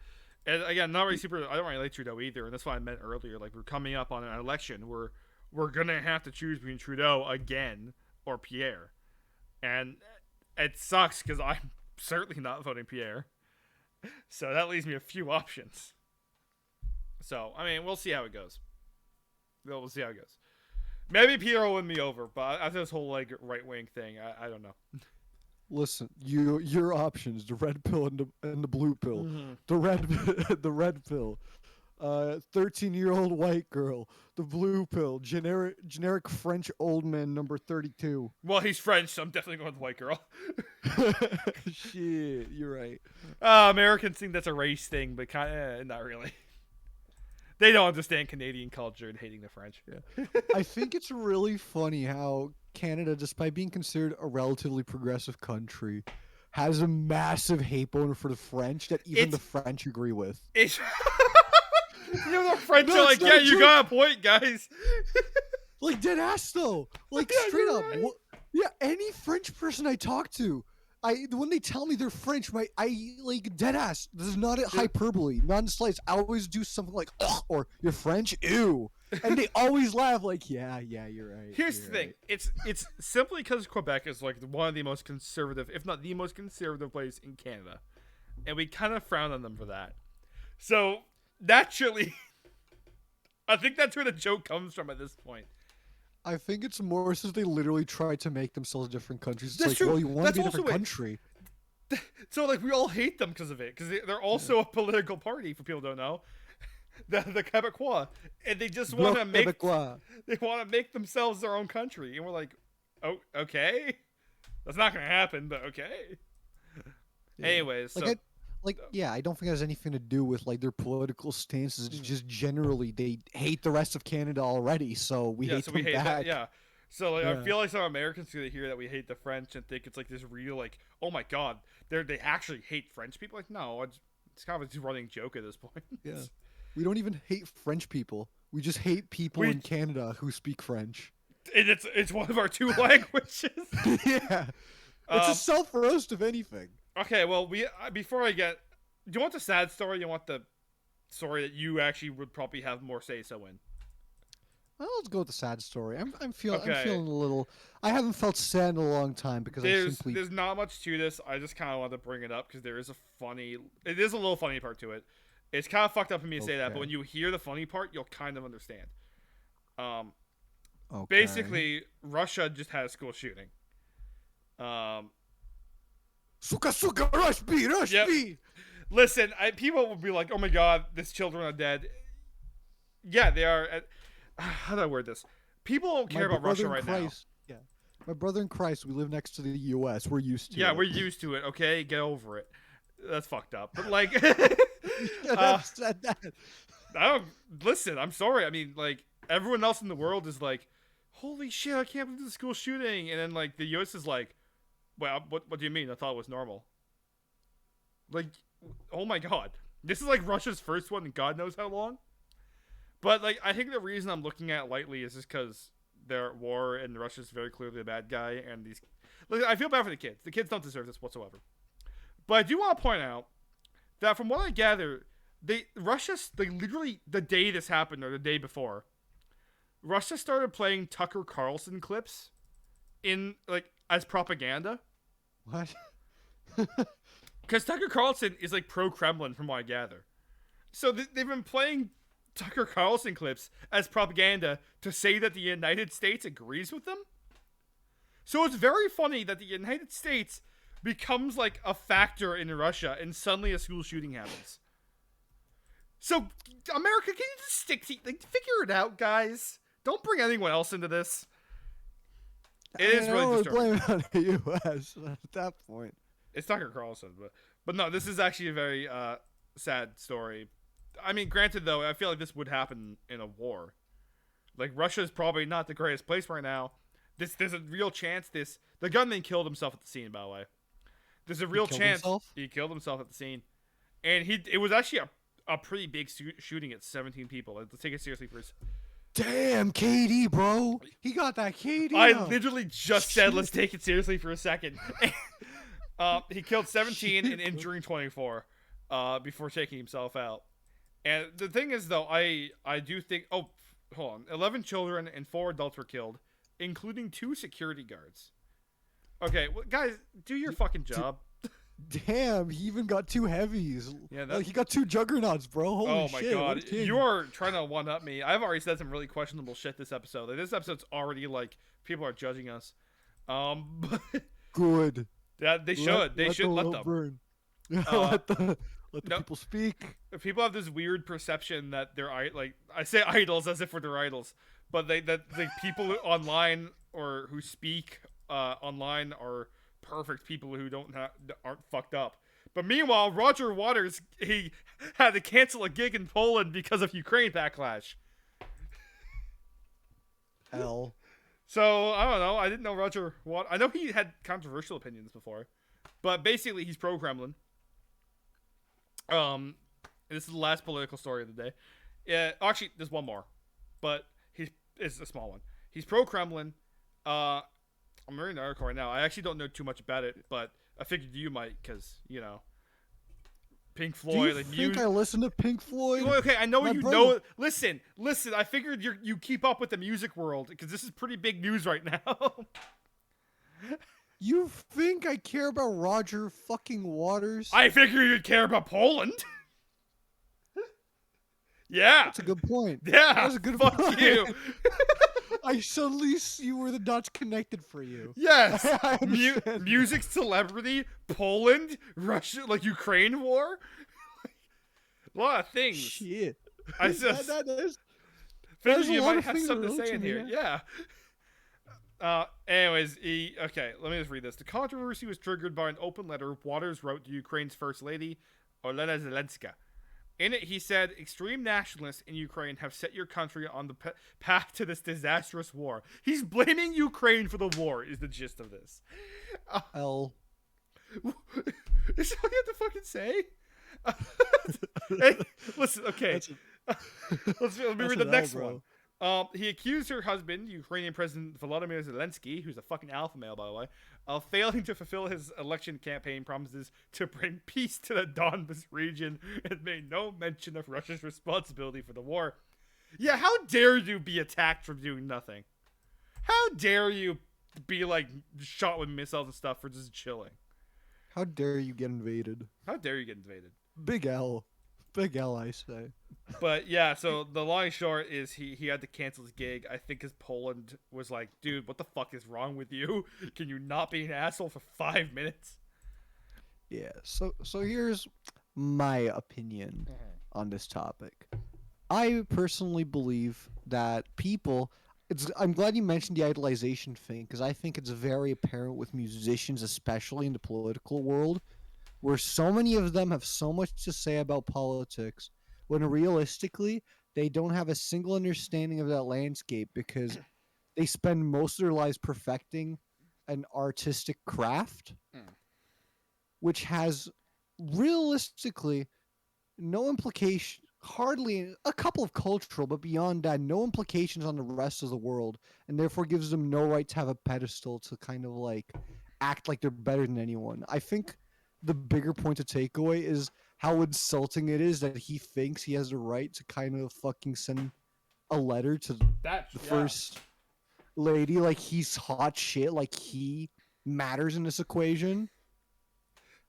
And again, not really I don't really like Trudeau either, and that's what I meant earlier. Like, we're coming up on an election where we're gonna have to choose between Trudeau again or Pierre, and it sucks because I'm certainly not voting Pierre. So that leaves me a few options. So I mean, we'll see how it goes. We'll see how it goes. Maybe Peter will win me over, but after this whole like right wing thing, I don't know. Listen, your options: the red pill and the blue pill. Mm-hmm. The red the red pill. 13-year-old white girl. The blue pill. Generic French old man number 32. Well, he's French, so I'm definitely going with white girl. Shit, you're right. Americans think that's a race thing, but kind of not really. They don't understand Canadian culture and hating the French. Yeah. I think it's really funny how Canada, despite being considered a relatively progressive country, has a massive hate boner for the French that even the French agree with. It's the French are like, yeah, you got a point, guys. Like, dead ass though. Like, yeah, straight up. Right. Yeah, any French person I talk to, when they tell me they're French, I like dead ass. This is not a hyperbole, not in slights. I always do something like, ugh, or you're French, ew, and they always laugh like, yeah, you're right. Here's the thing: it's simply because Quebec is like one of the most conservative, if not the most conservative place in Canada, and we kind of frown on them for that. So naturally, I think that's where the joke comes from at this point. I think it's more since they literally try to make themselves different countries. It's That's like, true. well, you want to be a also different country. So, like, we all hate them because of it. Because they're also a political party, for people who don't know. The Quebecois. And they just want to make... Quebecois. They want to make themselves their own country. And we're like, oh, okay. That's not going to happen, but okay. Yeah. Anyways, like, so... I don't think it has anything to do with like their political stances. It's just generally they hate the rest of Canada already, so we hate them back. That, yeah. So like, I feel like some Americans gonna hear that we hate the French and think it's like this real like, oh my god, they actually hate French people. Like, no, it's kind of a running joke at this point. Yeah, we don't even hate French people. We just hate people in Canada who speak French. And it's one of our two languages. Yeah, it's a self roast if anything. Okay, well, before I get, do you want the sad story? You want the story that you actually would probably have more say so in? Well, let's go with the sad story. I'm feeling a little. I haven't felt sad in a long time because there's not much to this. I just kind of want to bring it up because it is a little funny part to it. It's kind of fucked up for me to say that, but when you hear the funny part, you'll kind of understand. Basically, Russia just had a school shooting. Suka, rush me. Listen, people will be like, "Oh my god, these children are dead." Yeah, they are. How do I word this? People don't care about Russia right now. Yeah, my brother in Christ. We live next to the U.S. We're used to it. Yeah, we're used to it. Okay, get over it. That's fucked up. But like, said that. I don't listen. I'm sorry. I mean, like everyone else in the world is like, "Holy shit, I can't believe the school shooting," and then like the U.S. is like, "Well, what do you mean? I thought it was normal." Like, oh my god, this is like Russia's first one in God knows how long. But like, I think the reason I'm looking at it lightly is just because they're at war and Russia's very clearly a bad guy, and these. Like, I feel bad for the kids. The kids don't deserve this whatsoever. But I do want to point out that from what I gather, Russia literally the day this happened or the day before, Russia started playing Tucker Carlson clips in like as propaganda. What? Because Tucker Carlson is like pro-Kremlin from what I gather. So they've been playing Tucker Carlson clips as propaganda to say that the United States agrees with them. So it's very funny that the United States becomes like a factor in Russia and suddenly a school shooting happens. So America, can you just figure it out, guys? Don't bring anyone else into this. It is really disturbing. Blame it on the U.S. at that point. It's Tucker Carlson, but no, this is actually a very sad story. I mean, granted though, I feel like this would happen in a war. Like Russia's probably not the greatest place right now. There's a real chance the gunman killed himself at the scene. By the way, there's a real chance he killed himself at the scene, and it was actually a pretty big shooting at 17 people. Let's take it seriously first. Damn, KD, bro, he got that KD. I literally just said let's take it seriously for a second. He killed 17 and injuring 24 before taking himself out. And the thing is, though, I do think... Oh, hold on. 11 children and 4 adults were killed, including 2 security guards. Okay, well, guys, do your fucking job. Damn, he even got two heavies. Yeah, Like he got two juggernauts, bro. Holy oh my shit! What a god, king. you are trying to one up me. I've already said some really questionable shit this episode. Like, this episode's already like people are judging us. But Good. yeah, they should. They should let the them. burn. Uh, Let the no, people speak. people have this weird perception that they're like I say idols as if we're their idols, but that the people online or who speak online are perfect people who aren't fucked up. But meanwhile, Roger Waters he had to cancel a gig in Poland because of Ukraine backlash. Hell. So I don't know. I didn't know Roger Waters. I know he had controversial opinions before, but basically he's pro Kremlin. This is the last political story of the day. Yeah, actually, there's one more, but it's a small one. He's pro Kremlin. I'm reading the article right now. I actually don't know too much about it, but I figured you might, because Pink Floyd. Do you think I listen to Pink Floyd? Well, okay, I know My you brother- know. Listen. I figured you keep up with the music world because this is pretty big news right now. You think I care about Roger fucking Waters? I figure you'd care about Poland. Yeah. That's a good point. Yeah. That's a good Fuck point. you. I suddenly see where the dots connected for you. Yes. I understand. Music celebrity, Poland, Russia, like Ukraine war. A lot of things. Shit. I just There's figured a you lot might of have things something to that relate say in to me, here. Yeah. Anyways, okay, let me just read this. The controversy was triggered by an open letter Waters wrote to Ukraine's First Lady, Olena Zelenska. In it, he said, extreme nationalists in Ukraine have set your country on the path to this disastrous war. He's blaming Ukraine for the war, is the gist of this. L. Is that all you have to fucking say? Hey, listen, okay. Let me read the next one. He accused her husband, Ukrainian President Volodymyr Zelensky, who's a fucking alpha male, by the way, of failing to fulfill his election campaign promises to bring peace to the Donbas region and made no mention of Russia's responsibility for the war. Yeah, how dare you be attacked for doing nothing? How dare you be, like, shot with missiles and stuff for just chilling? How dare you get invaded? How dare you get invaded? Big L. Big L, I say. But yeah, so the long and short is he had to cancel his gig. I think his Poland was like, dude, what the fuck is wrong with you? Can you not be an asshole for 5 minutes? Yeah, so here's my opinion on this topic. I personally believe that I'm glad you mentioned the idolization thing, because I think it's very apparent with musicians, especially in the political world, where so many of them have so much to say about politics, when realistically, they don't have a single understanding of that landscape because they spend most of their lives perfecting an artistic craft, which has realistically no implication, hardly a couple of cultural, but beyond that, no implications on the rest of the world, and therefore gives them no right to have a pedestal to kind of like act like they're better than anyone. I think the bigger point to take away is how insulting it is that he thinks he has the right to kind of fucking send a letter to the first lady like he's hot shit, like he matters in this equation.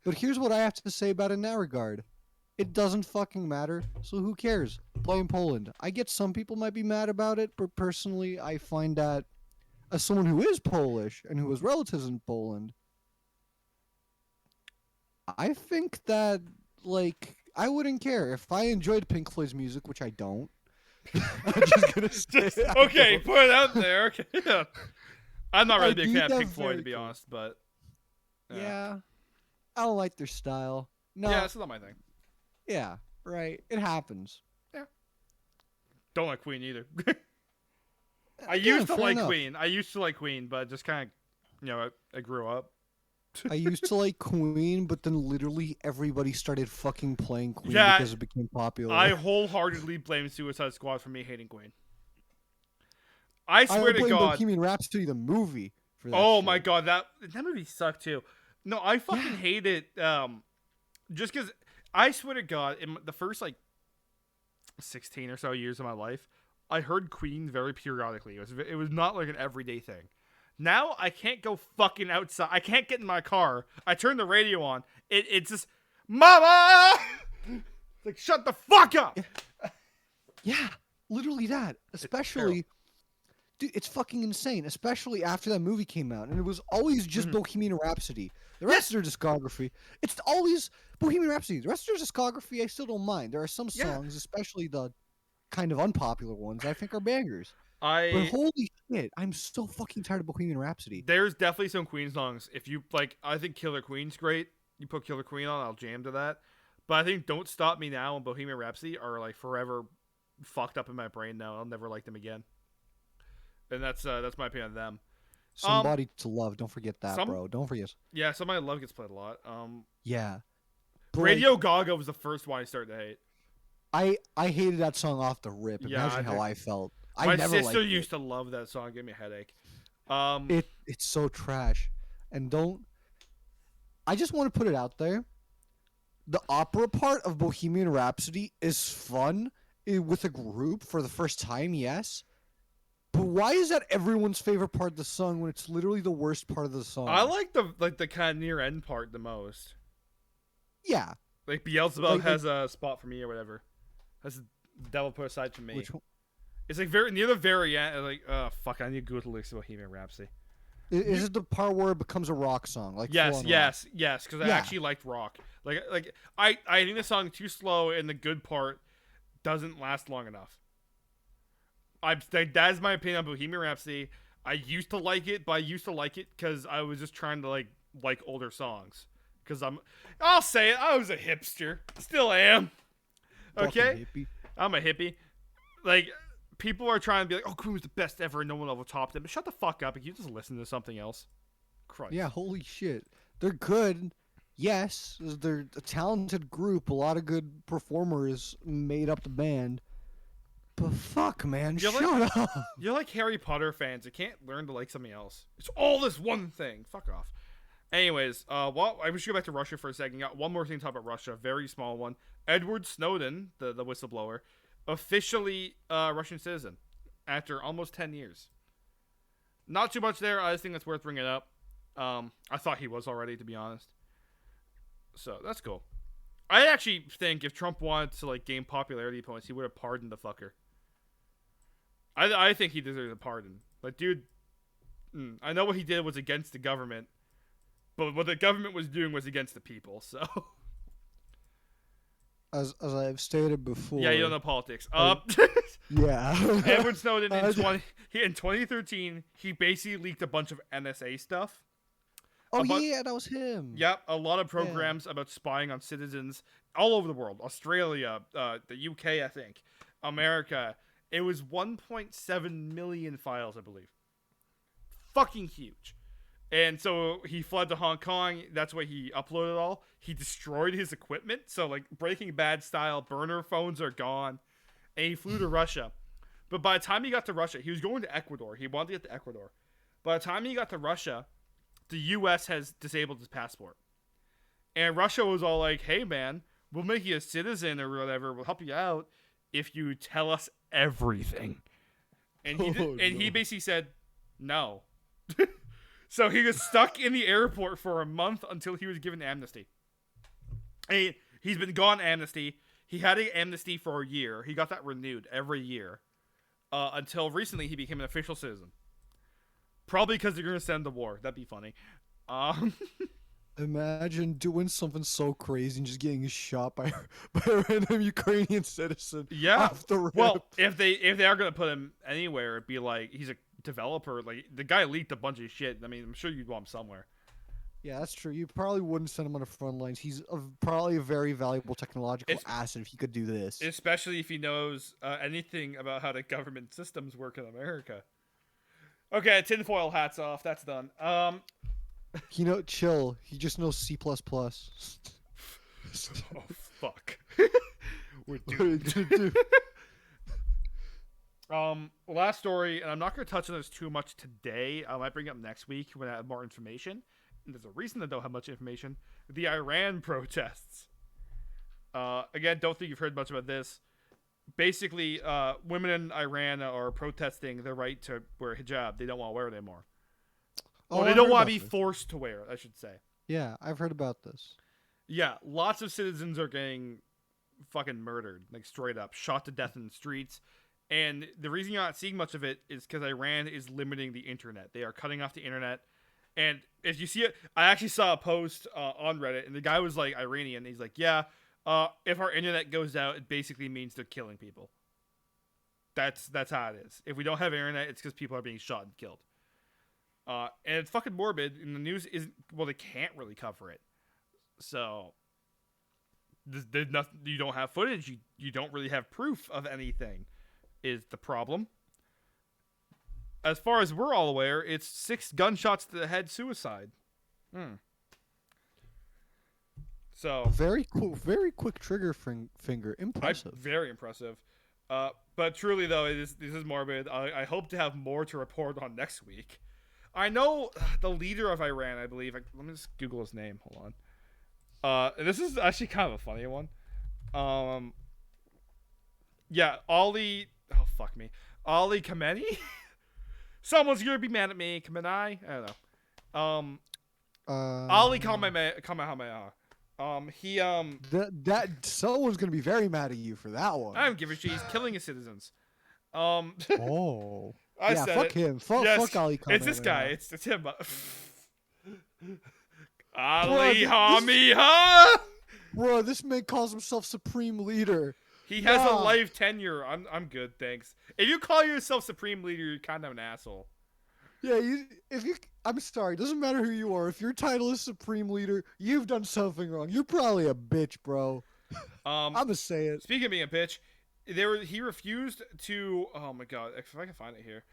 But here's what I have to say about it in that regard. It doesn't fucking matter, so who cares? Blame Poland. I get some people might be mad about it, but personally, I find that as someone who is Polish and who has relatives in Poland, I think that, like, I wouldn't care. If I enjoyed Pink Floyd's music, which I don't, I'm just gonna say Okay, put it out there. Okay. Yeah. I'm not really a big do fan of think Pink Floyd, very to be cool. honest, but... Yeah. I don't like their style. No. Yeah, it's not my thing. Yeah, right. It happens. Don't like Queen either. I Again, used to fair like enough. Queen. But just kind of, I grew up. I used to like Queen, but then literally everybody started fucking playing Queen Yeah, because it became popular. I wholeheartedly blame Suicide Squad for me hating Queen. I swear I to blame God. Bohemian Rhapsody the movie for that. Oh shit. my God, that movie sucked too. No, I fucking hate it. Just because I swear to God, in the first like 16 or so years of my life, I heard Queen very periodically. It was not like an everyday thing. Now I can't go fucking outside. I can't get in my car. I turn the radio on. It's just, Mama! Like, shut the fuck up! Yeah, literally that. Especially, dude, it's fucking insane. Especially after that movie came out, and it was always just Bohemian Rhapsody. The rest of their discography, it's always Bohemian Rhapsody. The rest of their discography, I still don't mind. There are some songs, especially the kind of unpopular ones, I think are bangers. But holy shit, I'm so fucking tired of Bohemian Rhapsody. There's definitely some Queen songs. If you like, I think Killer Queen's great. You put Killer Queen on, I'll jam to that. But I think Don't Stop Me Now and Bohemian Rhapsody are like forever fucked up in my brain now. I'll never like them again. And that's my opinion on them. Somebody to Love, don't forget that, bro. Don't forget. Yeah, Somebody to Love gets played a lot. Yeah. Radio Gaga was the first one I started to hate. I hated that song off the rip. Imagine how I felt. My sister used to love that song. It gave me a headache. It's so trash. And I just want to put it out there. The opera part of Bohemian Rhapsody is fun with a group for the first time, yes. But why is that everyone's favorite part of the song when it's literally the worst part of the song? I like the kind of near end part the most. Yeah. Like Beelzebub has a spot for me or whatever. Has the devil put aside for me. Which one? It's like very near the very end. Like, oh fuck, I need to go to lyrics of Bohemian Rhapsody. Is it the part where it becomes a rock song? Like yes, because I actually liked rock. Like I think the song too slow and the good part doesn't last long enough. That is my opinion on Bohemian Rhapsody. I used to like it, but I used to like it because I was just trying to like older songs. Because I'll say it, I was a hipster. Still am. Okay? I'm a hippie. Like, people are trying to be like, oh, Queen was the best ever and no one ever topped it. But shut the fuck up and you just listen to something else. Christ. Yeah, holy shit. They're good. Yes, they're a talented group. A lot of good performers made up the band. But fuck, man, shut up. You're like Harry Potter fans. You can't learn to like something else. It's all this one thing. Fuck off. Anyways, I wish go back to Russia for a second. Got one more thing to talk about Russia. Very small one. Edward Snowden, the whistleblower, officially Russian citizen after almost 10 years. Not too much there. I just think that's worth bringing up. I thought he was already, to be honest. So that's cool. I actually think if Trump wanted to gain popularity points, he would have pardoned the fucker. I think he deserves a pardon. Like, dude, I know what he did was against the government, but what the government was doing was against the people. So, as I've stated before, yeah, you don't know politics. Yeah, Edward Snowden in 2013, he basically leaked a bunch of NSA stuff. Oh yeah, that was him. Yep, a lot of programs about spying on citizens all over the world. Australia, the UK, I think, America. It was 1.7 million files, I believe. Fucking huge. And so he fled to Hong Kong. That's why he uploaded it all. He destroyed his equipment. So Breaking Bad style, burner phones are gone. And he flew to Russia. But by the time he got to Russia, he was going to Ecuador. He wanted to get to Ecuador. By the time he got to Russia, the U.S. has disabled his passport. And Russia was all like, hey, man, we'll make you a citizen or whatever. We'll help you out if you tell us everything. And he basically said, no. So he was stuck in the airport for a month until he was given amnesty. And he's been gone amnesty. He had an amnesty for a year. He got that renewed every year. Until recently he became an official citizen. Probably because they're going to send the war. That'd be funny. Imagine doing something so crazy and just getting shot by a random Ukrainian citizen. Yeah. Off the rip. Well, if they are going to put him anywhere, it'd be like he's a developer. Like, the guy leaked a bunch of shit. I mean, I'm sure you'd want him somewhere. Yeah, that's true. You probably wouldn't send him on the front lines. He's probably a very valuable technological asset if he could do this. Especially if he knows anything about how the government systems work in America. Okay, tinfoil hats off. That's done. Chill. He just knows C++. Oh, fuck. We're doomed. Last story, and I'm not going to touch on this too much today. I might bring it up next week when I have more information. And there's a reason I don't have much information. The Iran protests. Again, don't think you've heard much about this. Basically, women in Iran are protesting their right to wear hijab. They don't want to wear it anymore. Well, Oh, they I don't heard want to about be this. forced to wear it, I should say. Yeah, I've heard about this. Yeah, lots of citizens are getting fucking murdered, like straight up, shot to death in the streets. And the reason you're not seeing much of it is because Iran is limiting the internet. They are cutting off the internet. And as you see it, I actually saw a post on Reddit, and the guy was like Iranian. And he's like, yeah, if our internet goes out, it basically means they're killing people. That's how it is. If we don't have internet, it's because people are being shot and killed. And it's fucking morbid. And the news isn't, well, they can't really cover it. So there's nothing. You don't have footage. You don't really have proof of anything. Is the problem? As far as we're all aware, it's 6 gunshots to the head, suicide. So Very cool. Very quick trigger finger. Impressive. very impressive. But truly though, this is morbid. I hope to have more to report on next week. I know the leader of Iran, I believe. Let me just Google his name. Hold on. This is actually kind of a funny one. Yeah, Ali. Oh fuck me, Ali Khamenei. Someone's gonna be mad at me. Khamenei. I don't know. Ali Kamehameha. He that someone's gonna be very mad at you for that one. I don't give a shit. He's killing his citizens. Oh. I yeah, said fuck it. him. Fuck Ali Khamenei. It's this guy. It's him. Bro, Ali Hamiha. Bro, this man calls himself supreme leader. He has a life tenure. I'm good, thanks. If you call yourself supreme leader, you're kind of an asshole. Yeah, I'm sorry. Doesn't matter who you are. If your title is supreme leader, you've done something wrong. You're probably a bitch, bro. I'm gonna say it. Speaking of being a bitch, he refused to. Oh my god, if I can find it here.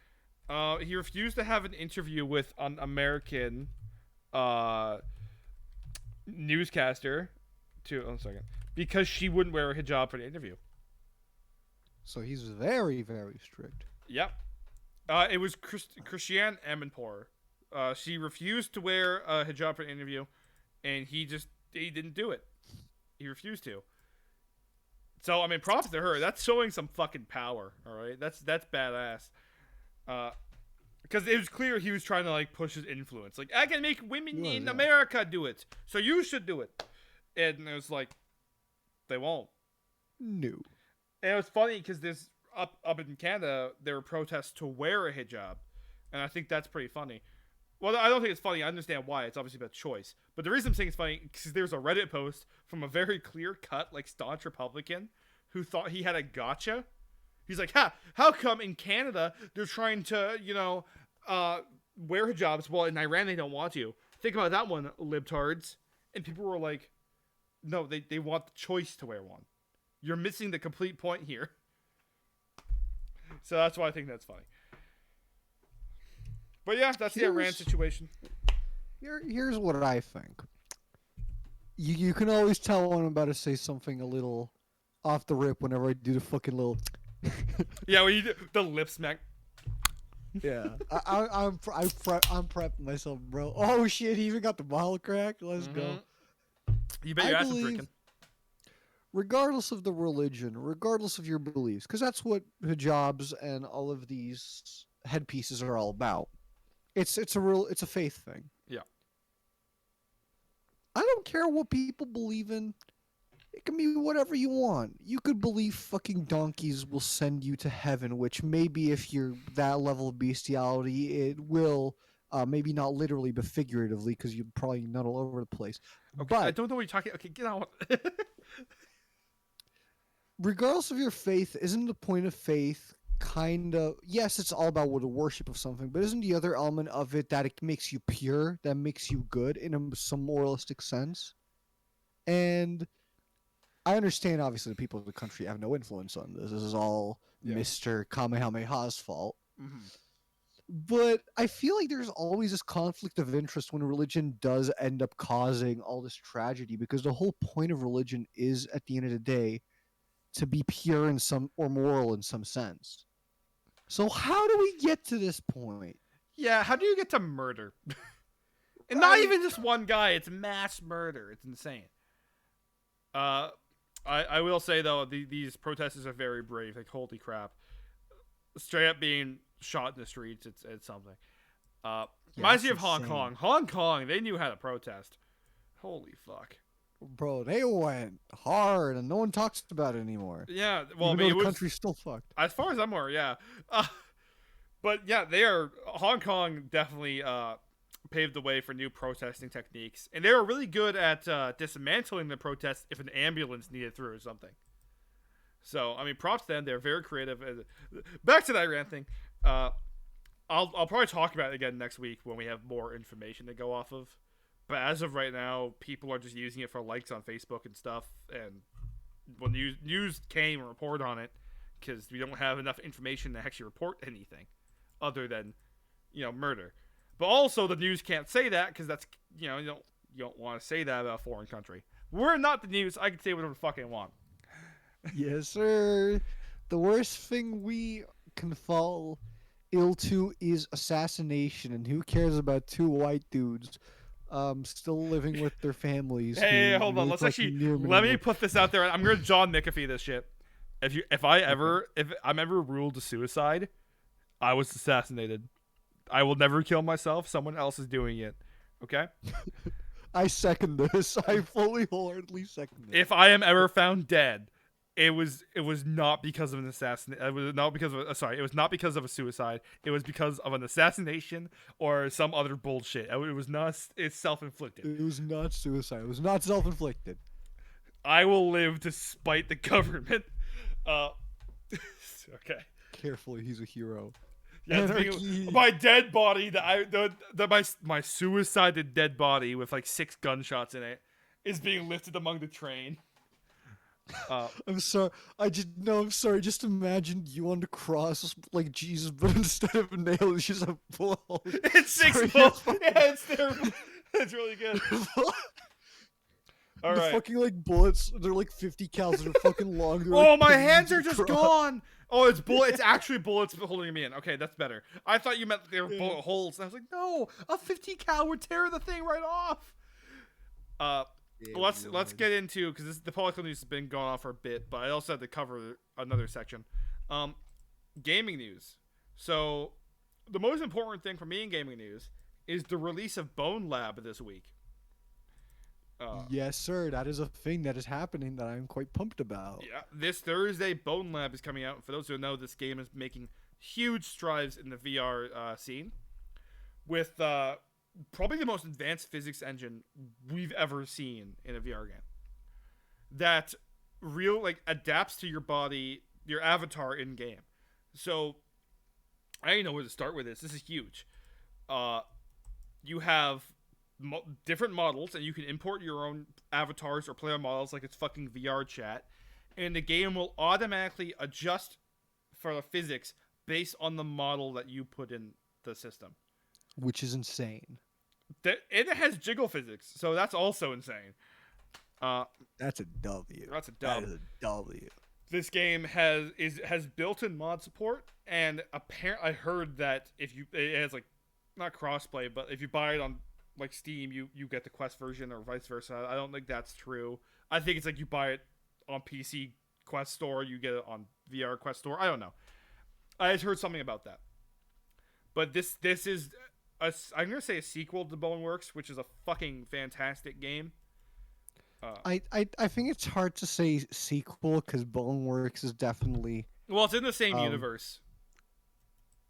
He refused to have an interview with an American newscaster. One second, because she wouldn't wear a hijab for the interview. So he's very, very strict. Yep. It was Christiane Amanpour. She refused to wear a hijab for an interview, and he didn't do it. He refused to. So I mean, props to her. That's showing some fucking power. All right, that's badass. Because it was clear he was trying to like push his influence. Like, I can make women in America do it, so you should do it. And it was like, they won't. No. And it was funny because there's up in Canada, there were protests to wear a hijab, and I think that's pretty funny. Well, I don't think it's funny. I understand why. It's obviously about choice. But the reason I'm saying it's funny is because there's a Reddit post from a very clear-cut, like, staunch Republican who thought he had a gotcha. He's like, how come in Canada they're trying to, wear hijabs, while in Iran they don't want to? Think about that one, libtards. And people were like, no, they want the choice to wear one. You're missing the complete point here. So that's why I think that's funny. But yeah, that's the Iran situation. Here's what I think. You can always tell when I'm about to say something a little off the rip whenever I do the fucking little. Yeah, when you do the lip smack. Yeah, I'm prepping myself, bro. Oh shit, he even got the bottle cracked. Let's go. You bet your ass is drinking. Regardless of the religion, regardless of your beliefs, because that's what hijabs and all of these headpieces are all about. It's a faith thing. Yeah. I don't care what people believe in. It can be whatever you want. You could believe fucking donkeys will send you to heaven, which maybe if you're that level of bestiality, it will. Maybe not literally, but figuratively, because you'd probably nut all over the place. Okay, but I don't know what you're talking. Okay, get out. Regardless of your faith, isn't the point of faith kind of, yes, it's all about the worship of something, but isn't the other element of it that it makes you pure, that makes you good in some moralistic sense? And I understand, obviously, the people of the country have no influence on this. This is all Mr. Kamehameha's fault. Mm-hmm. But I feel like there's always this conflict of interest when religion does end up causing all this tragedy, because the whole point of religion is, at the end of the day, to be pure in some, or moral in some sense. So how do we get to this point? Yeah, how do you get to murder? And not even just one guy, it's mass murder. It's insane. I will say, though, these protesters are very brave. Like, holy crap. Straight up being shot in the streets, it's something. Yeah, Reminds that's me of Hong insane. Kong. Hong Kong, they knew how to protest. Holy fuck. Bro, they went hard and no one talks about it anymore. Yeah, well, I Even mean, though it the was, country's still fucked. as far as I'm aware, yeah. Uh, but yeah, they are, Hong Kong definitely paved the way for new protesting techniques. And they were really good at dismantling the protests if an ambulance needed through or something. So, I mean, props to them. They're very creative. Back to that rant thing. Uh, I'll probably talk about it again next week when we have more information to go off of. But as of right now, people are just using it for likes on Facebook and stuff. And when news came and report on it, because we don't have enough information to actually report anything other than, murder. But also, the news can't say that because that's, you don't want to say that about a foreign country. We're not the news. I can say whatever the fuck I want. Yes, sir. The worst thing we can fall ill to is assassination, and who cares about two white dudes still living with their families Hey, who hold on. make Let's like actually let me minimum. put this out there. I'm gonna John McAfee this shit. If I'm ever ruled to suicide, I was assassinated. I will never kill myself. Someone else is doing it. Okay. I second this. I fully wholeheartedly second it. If I am ever found dead, it was not because of an assassin. It was not because of it was not because of a suicide. It was because of an assassination or some other bullshit. It was not. It's self-inflicted. It was not suicide. It was not self-inflicted. I will live to spite the government. Uh, okay. Carefully, he's a hero. Yeah, my dead body my suicided dead body with like 6 gunshots in it is being lifted among the train. I'm sorry. I'm sorry. Just imagine you on the cross like Jesus, but instead of a nail, it's just a bullet hole. It's 6 bullets. Yeah, it's terrible. It's really good. All the right. fucking like bullets, they're like 50 cals. They're fucking long. They're, Oh, like, my hands are just cross. gone. Oh, it's bullet. It's actually bullets holding me in. Okay, that's better. I thought you meant they were bullet holes. And I was like, no, a 50 cal would tear the thing right off. Let's get into, because the political news has been going on for a bit, but I also had to cover another section. Gaming news. So the most important thing for me in gaming news is the release of Bone Lab this week. Yes, sir. That is a thing that is happening that I'm quite pumped about. Yeah, this Thursday, Bone Lab is coming out. For those who know, this game is making huge strides in the VR scene, with probably the most advanced physics engine we've ever seen in a VR game. That adapts to your body, your avatar in game. So I don't even know where to start with this. This is huge. You have different models, and you can import your own avatars or play on models like it's fucking VR chat, and the game will automatically adjust for the physics based on the model that you put in the system, which is insane. It has jiggle physics, so that's also insane. That's a W. That's a dub. That is a W. This game has built-in mod support, and I heard that if it has like not crossplay, but if you buy it on like Steam, you get the Quest version or vice versa. I don't think that's true. I think it's like you buy it on PC Quest Store, you get it on VR Quest Store. I don't know. I just heard something about that. But this is I'm gonna say a sequel to Boneworks, which is a fucking fantastic game. I think it's hard to say sequel because Boneworks is definitely it's in the same universe.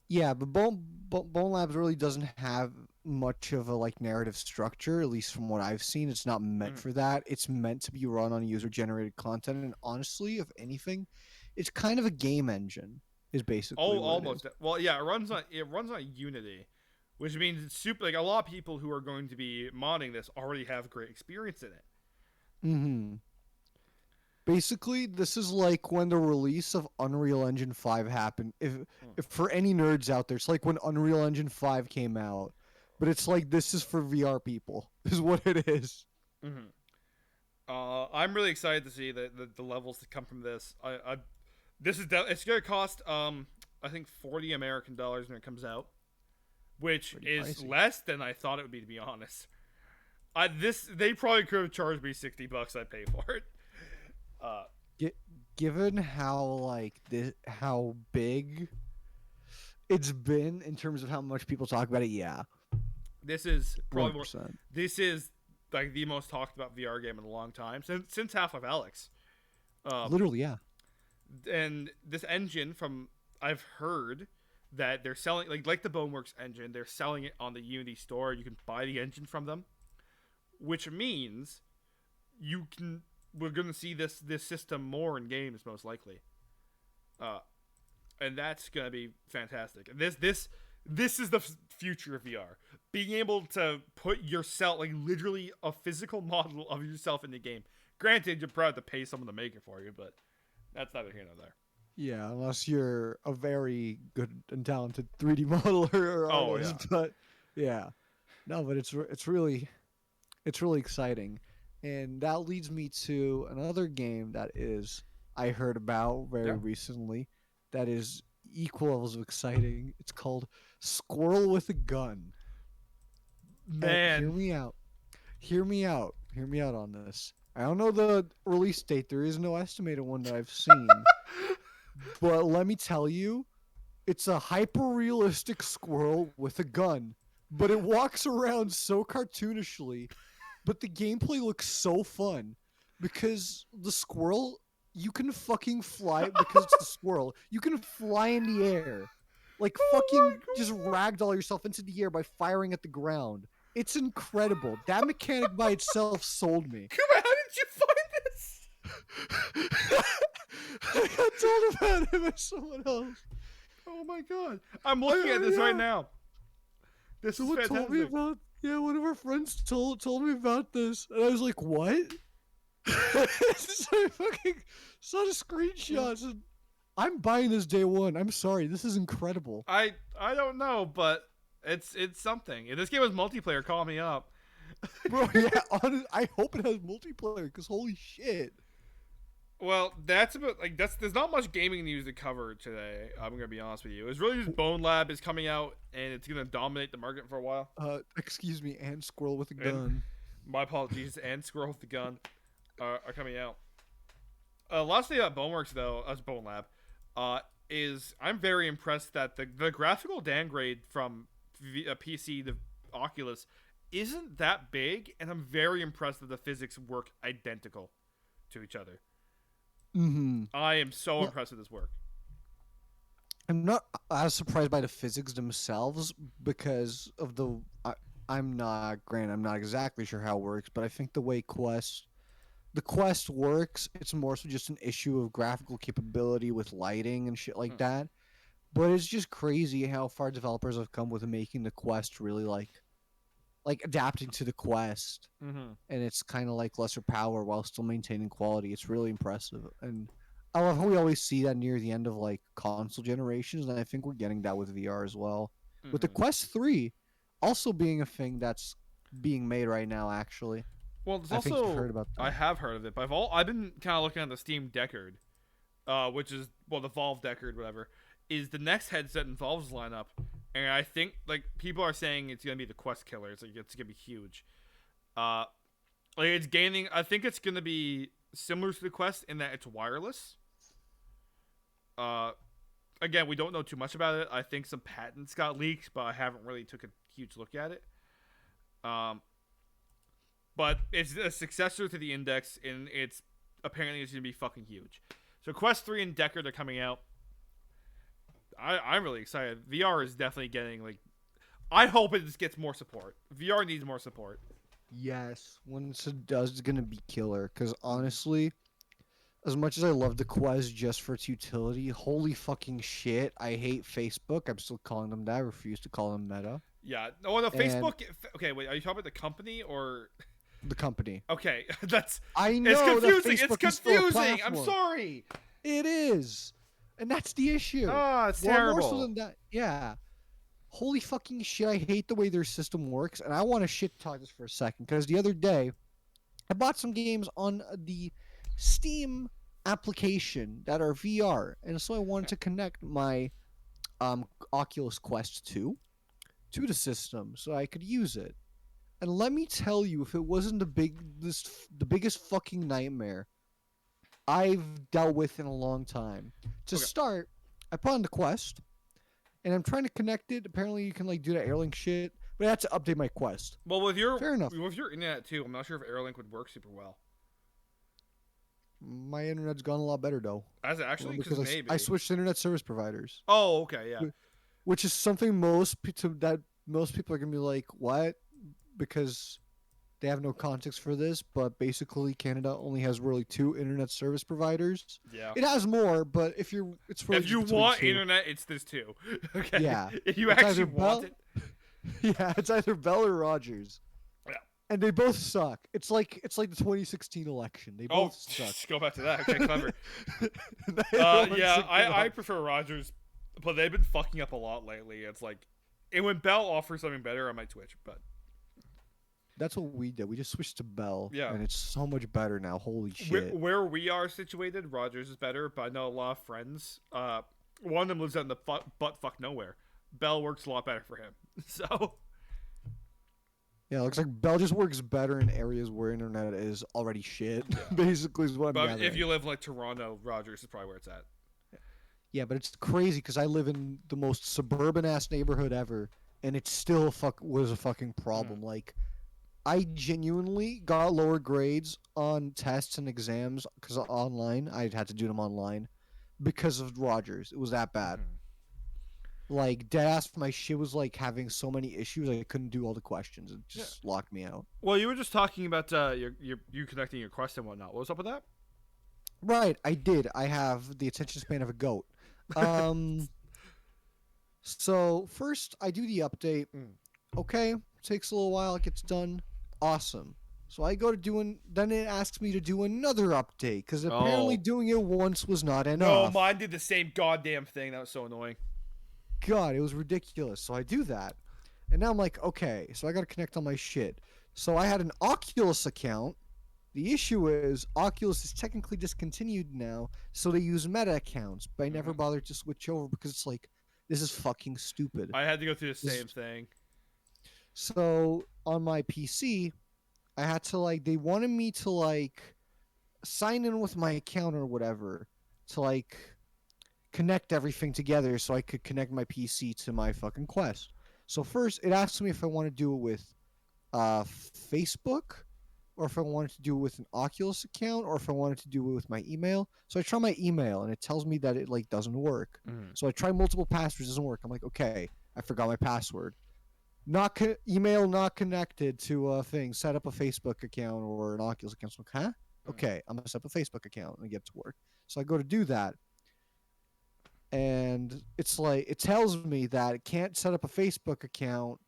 Yeah, but Bone Labs really doesn't have much of a like narrative structure, at least from what I've seen. It's not meant for that. It's meant to be run on user-generated content, and honestly, if anything, it's kind of a game engine. Is basically almost. Well, yeah, it runs on Unity, which means it's super. Like a lot of people who are going to be modding this already have great experience in it. Mm-hmm. Basically, this is like when the release of Unreal Engine 5 happened. If for any nerds out there, it's like when Unreal Engine 5 came out. But it's like this is for VR people, is what it is. Mm-hmm. I'm really excited to see the levels that come from this. It's gonna cost I think $40 American when it comes out, which is pricey. Less than I thought it would be, to be honest. They probably could have charged me $60. I'd pay for it. Given how big it's been in terms of how much people talk about it, yeah. This is probably more. 100%. This is like the most talked about VR game in a long time since Half-Life Alyx. Um, Literally, yeah. and this engine from I've heard that they're selling like the Boneworks engine. They're selling it on the Unity store. You can buy the engine from them, which means you can. We're gonna see this system more in games most likely. Uh, and that's gonna be fantastic. This is the future of VR. Being able to put yourself, like literally a physical model of yourself in the game. Granted, you're proud to pay someone to make it for you, but that's neither here nor there. Yeah, unless you're a very good and talented 3D modeler or Oh artist, yeah. but yeah, no, but it's really exciting, and that leads me to another game that is I heard about very Yeah. recently, that is equal levels of exciting. It's called Squirrel with a Gun. And hear Man. me out. Hear me out. Hear me out on this. I don't know the release date. There is no estimated one that I've seen. But let me tell you, it's a hyper realistic squirrel with a gun. But it walks around so cartoonishly. But the gameplay looks so fun. Because the squirrel, you can fucking fly because it's the squirrel. You can fly in the air. Like Oh fucking my just god. ragdoll yourself into the air by firing at the ground. It's incredible. That mechanic by itself sold me. Kuba, how did you find this? I got told about it by someone else. Oh my god. I'm looking at this right now. This is Someone told me fantastic. about. Yeah, one of our friends told me about this, and I was like, "What?" So I fucking saw the screenshots. And I'm buying this day one. I'm sorry, this is incredible, I don't know, but it's something. If this game was multiplayer, call me up. bro. Yeah, I hope it has multiplayer because holy shit. Well, that's about there's not much gaming news to cover today. I'm gonna be honest with you. It's really just Bone Lab is coming out and it's gonna dominate the market for a while. Excuse me, and squirrel with a And gun. my apologies, and Squirrel with the Gun are coming out. Last thing about Boneworks though, as Bone Lab, is I'm very impressed that the graphical downgrade from PC to Oculus isn't that big, and I'm very impressed that the physics work identical to each other. Mm-hmm. I am so Well, impressed with this work. I'm not as surprised by the physics themselves because of the. I'm not. Granted, I'm not exactly sure how it works, but I think the way the Quest works, it's more so just an issue of graphical capability with lighting and shit like Hmm. that. But it's just crazy how far developers have come with making the Quest really like adapting to the Quest, Mm-hmm. and it's kind of like lesser power while still maintaining quality. It's really impressive, and I love how we always see that near the end of like console generations, and I think we're getting that with VR as well. With the Mm-hmm. Quest 3 also being a thing that's being made right now, actually. Well, there's I think you've also heard about I that. have heard of it, but I've been kind of looking at the Steam Deckard, which is the Valve Deckard, whatever, is the next headset in Valve's lineup, and I think like people are saying it's gonna be the Quest killer. It's gonna be huge. Uh, like it's gaining. I think it's gonna be similar to the Quest in that it's wireless. Uh, Again, we don't know too much about it. I think some patents got leaked, but I haven't really took a huge look at it. Um, but it's a successor to the Index, and it's gonna be fucking huge. So Quest 3 and Deckard are coming out. I'm really excited. VR is definitely getting like. I hope it just gets more support. VR needs more support. Yes, once it does, it's gonna be killer. Because honestly, as much as I love the Quest just for its utility, holy fucking shit, I hate Facebook. I'm still calling them that. I refuse to call them Meta. Yeah. Oh no, And Facebook. Okay, wait. Are you talking about the company or? the company. Okay, that's. I It's know that confusing. It's Facebook is still a confusing. I'm platform. sorry. It is. And that's the issue. Ah, it's Well, more so terrible. than that, yeah. Holy fucking shit, I hate the way their system works. And I want to shit talk this for a second. Because the other day, I bought some games on the Steam application that are VR. And so I wanted to connect my Oculus Quest 2 to the system so I could use it. And let me tell you, if it wasn't the biggest fucking nightmare I've dealt with in a long time. To Okay. start, I put on the Quest, and I'm trying to connect it. Apparently, you can like do that Airlink shit, But I had to update my Quest. Well, Fair enough. with your internet too, I'm not sure if Airlink would work super well. My internet's gone a lot better though. As actually, because maybe I switched internet service providers. Oh, okay, yeah. Which is something most people are gonna be like, what? Because they have no context for this. But basically, Canada only has really 2 internet service providers. Yeah. It has more, but if you want internet, it's this too. Okay. Yeah. If you actually want it. Yeah, it's either Bell or Rogers. Yeah. And they both suck. It's like the 2016 election. They both suck. Just go back to that. Okay, clever. Yeah, I prefer Rogers, but they've been fucking up a lot lately. It's like, and when Bell offers something better, I might switch. But that's what we did. We just switched to Bell. Yeah. And it's so much better now. Holy shit. Where we are situated, Rogers is better. But I know a lot of friends. One of them lives out in the butt fuck nowhere. Bell works a lot better for him. So. Yeah, it looks like Bell just works better in areas where internet is already shit. Yeah. Basically, is what I'm gathering. But if you live in like Toronto, Rogers is probably where it's at. Yeah, but it's crazy because I live in the most suburban ass neighborhood ever, and it still was a fucking problem. Like, I genuinely got lower grades on tests and exams because online. I had to do them online because of Rogers. It was that bad. Like, deadass, my shit was like having so many issues I couldn't do all the questions. It just locked me out. Well, you were just talking about you connecting your Quest and whatnot. What was up with that? Right, I did. I have the attention span of a goat. So first I do the update. Okay, takes a little while. It gets done. Awesome. So I go to then it asks me to do another update because apparently doing it once was not enough. No, mine did the same goddamn thing. That was so annoying. God, it was ridiculous. So I do that. And now I'm like, okay, so I got to connect all my shit. So I had an Oculus account. The issue is Oculus is technically discontinued now, so they use Meta accounts. But I never bothered to switch over because it's like, this is fucking stupid. I had to go through the same thing. So on my PC, I had to they wanted me to sign in with my account or whatever to connect everything together so I could connect my PC to my fucking Quest. So first, it asked me if I want to do it with Facebook, or if I wanted to do it with an Oculus account, or if I wanted to do it with my email. So I try my email, and it tells me that it doesn't work. So I try multiple passwords, it doesn't work. I'm like, okay, I forgot my password. Email not connected to a thing. Set up a Facebook account or an Oculus account. So I'm like, huh? Okay, I'm gonna set up a Facebook account and get to work. So I go to do that. And it's it tells me that it can't set up a Facebook account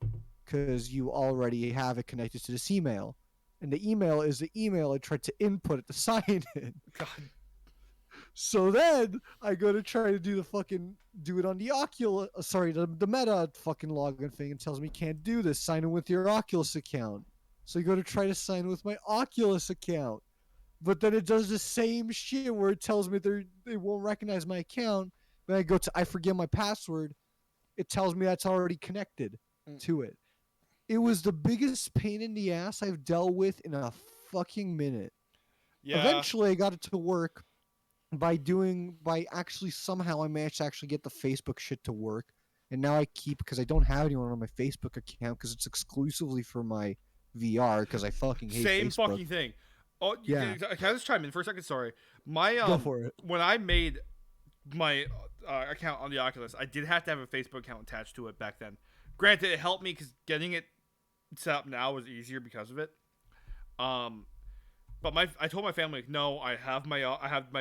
because you already have it connected to this email. And the email is the email I tried to input it to sign in. God. So then I go to try to do it on the Oculus, the Meta fucking login thing, and tells me can't do this. Sign in with your Oculus account. So you go to try to sign in with my Oculus account. But then it does the same shit where it tells me they won't recognize my account. When I forget my password, it tells me that's already connected to it. It was the biggest pain in the ass I've dealt with in a fucking minute. Yeah. Eventually, I got it to work by actually somehow I managed to actually get the Facebook shit to work. And now because I don't have anyone on my Facebook account because it's exclusively for my VR because I fucking hate Same Facebook. fucking thing. Oh, yeah. Can I just chime in for a second? Sorry. Go for it. When I made my account on the Oculus, I did have to have a Facebook account attached to it back then. Granted, it helped me because getting it set up now was easier because of it. But I told my family, no, I have my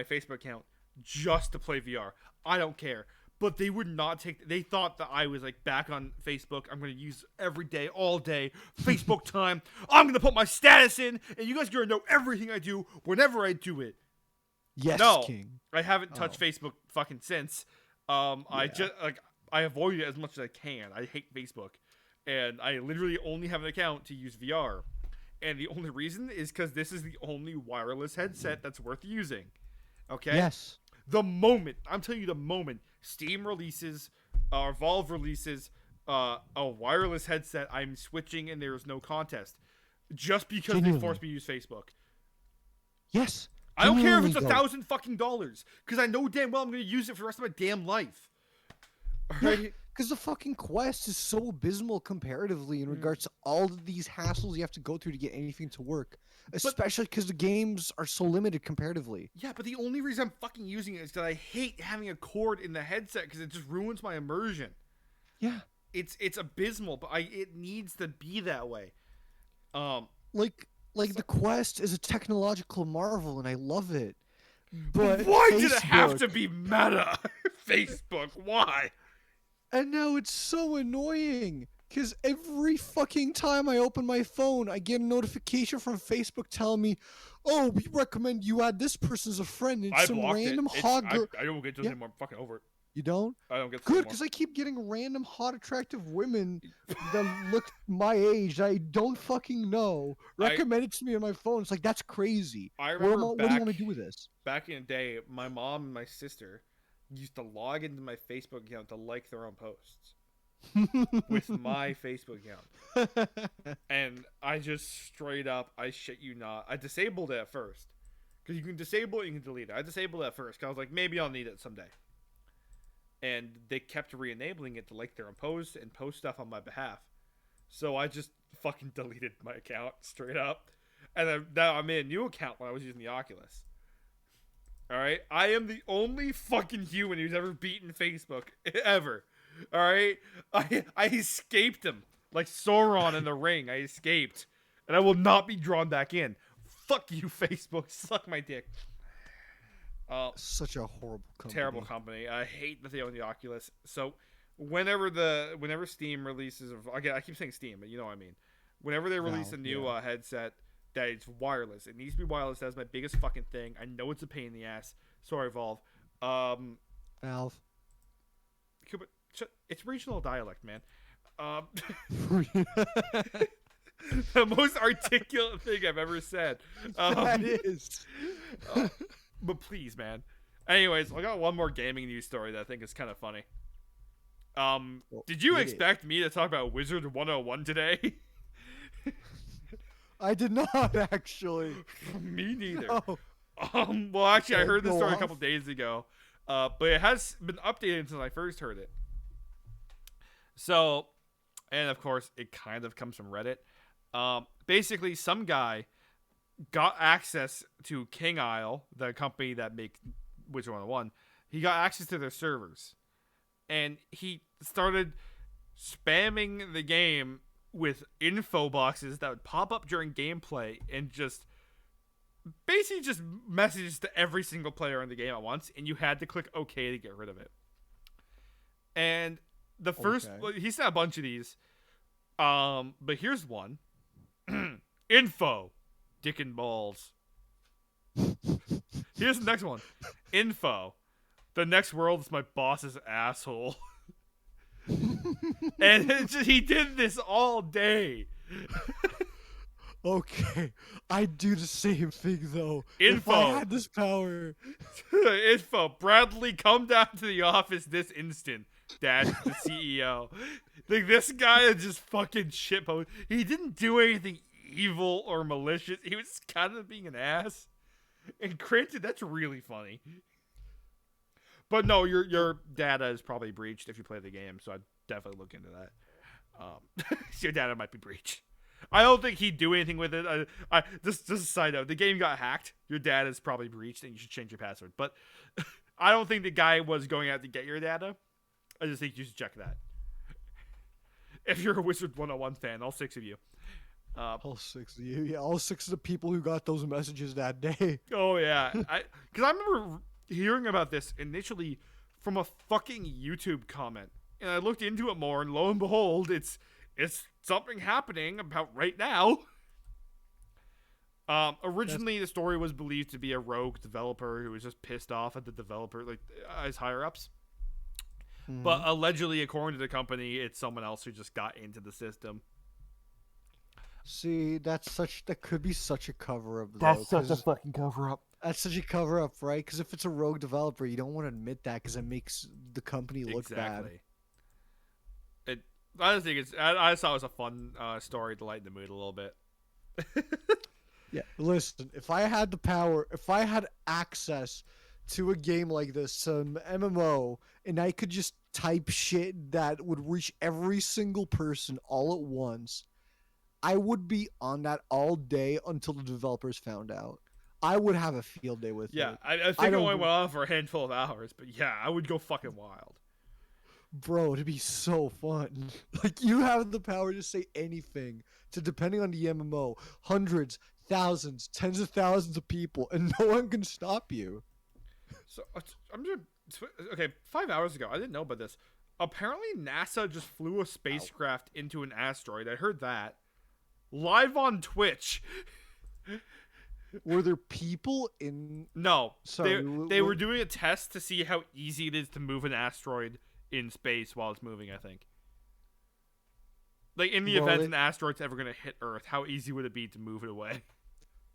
Facebook account just to play VR. I don't care. But they would not they thought that I was back on Facebook. I'm going to use every day, all day, Facebook time. I'm going to put my status in, and you guys are going to know everything I do whenever I do it. Yes, no, King. I haven't touched Facebook fucking since. I just I avoid it as much as I can. I hate Facebook, and I literally only have an account to use VR, and the only reason is because this is the only wireless headset that's worth using. Okay. Yes. I'm telling you, the moment Steam releases, or Valve releases a wireless headset, I'm switching, and there is no contest, just because they forced me to use Facebook. Yes. I don't care if it's $1,000 fucking dollars, because I know damn well I'm going to use it for the rest of my damn life. All right? Because the fucking Quest is so abysmal comparatively in regards to all of these hassles you have to go through to get anything to work. Especially because the games are so limited comparatively. Yeah, but the only reason I'm fucking using it is that I hate having a cord in the headset because it just ruins my immersion. Yeah. It's abysmal, but it needs to be that way. Like the Quest is a technological marvel, and I love it. But why Facebook, did it have to be meta? Facebook, why? And now it's so annoying. Because every fucking time I open my phone, I get a notification from Facebook telling me, "Oh, we recommend you add this person as a friend." It's I some blocked random it. hot I girl. don't get those anymore. I'm fucking over it. You don't? I don't get those Good, anymore. because I keep getting random hot, attractive women that look my age that I don't fucking know recommended to me on my phone. It's like, that's crazy. I remember what do you want to do with this? Back in the day, my mom and my sister used to log into my Facebook account to like their own posts with my Facebook account. And I just straight up, I shit you not, I disabled it at first. Because you can disable it, you can delete it. I disabled it at first because I was like, maybe I'll need it someday. And they kept re-enabling it to like their own posts and post stuff on my behalf. So I just fucking deleted my account straight up. And now I made a new account when I was using the Oculus. Alright? I am the only fucking human who's ever beaten Facebook. Ever. Alright? I escaped him. Like Sauron in the ring. I escaped. And I will not be drawn back in. Fuck you, Facebook. Suck my dick. Such a horrible company. Terrible company. I hate that they own the Oculus. So whenever Steam releases, I keep saying Steam, but you know what I mean. Whenever they release a new headset that is wireless, it needs to be wireless. That's my biggest fucking thing. I know it's a pain in the ass. Sorry, Valve. Valve. Cuba, it's regional dialect, man. The most articulate thing I've ever said. That is. But please, man. Anyways, I got one more gaming news story that I think is kind of funny. Did you expect me to talk about Wizard 101 today? I did not, actually. Me neither. No. Well, actually, I heard this story off. a couple days ago, but it has been updated since I first heard it. So, and of course, it kind of comes from Reddit. Basically, some guy got access to King Isle, the company that make Wizard 101. He got access to their servers, and he started spamming the game with info boxes that would pop up during gameplay and just basically just messages to every single player in the game at once, and you had to click OK to get rid of it. And the first, he sent a bunch of these, but here's one. Info, dick and balls. Here's the next one. Info, the next world is my boss's asshole. And he did this all day. Okay, I'd do the same thing though. Info. If I had this power. Info, Bradley, come down to the office this instant. Dad, the CEO. Like, this guy is just fucking shitpost. He didn't do anything evil or malicious. He was kind of being an ass. And granted, that's really funny. But no, your data is probably breached if you play the game, so I'd definitely look into that. Your data might be breached. I don't think he'd do anything with it. Just a side note, the game got hacked. Your data is probably breached, and you should change your password. But I don't think the guy was going out to get your data. I just think you should check that. If you're a Wizard 101 fan, all 6 of you. All 6 of you. Yeah, all 6 of the people who got those messages that day. Oh, yeah. Because I remember hearing about this initially from a fucking YouTube comment. And I looked into it more, and lo and behold, it's something happening about right now. Originally, the story was believed to be a rogue developer who was just pissed off at the developer, like his higher-ups. Mm-hmm. But allegedly, according to the company, it's someone else who just got into the system. See, that could be such a cover-up. That's such a fucking cover-up. That's such a cover-up, right? Because if it's a rogue developer, you don't want to admit that because it makes the company look bad. I just think I just thought it was a fun story to lighten the mood a little bit. Yeah, listen, if I had the power, if I had access to a game like this, some MMO, and I could just type shit that would reach every single person all at once, I would be on that all day until the developers found out. I would have a field day with Yeah, it. I I think it only don't, went on for a handful of hours, but yeah, I would go fucking wild. bro, it'd be so fun. Like, you have the power to say anything to, depending on the MMO, hundreds, thousands, tens of thousands of people, and no one can stop you. So I'm just okay. 5 hours ago, I didn't know about this. Apparently, NASA just flew a spacecraft into an asteroid. I heard that live on Twitch. Were there people in? No, Sorry, they were doing a test to see how easy it is to move an asteroid in space while it's moving. I think, like in the event an asteroid's ever gonna hit Earth, how easy would it be to move it away?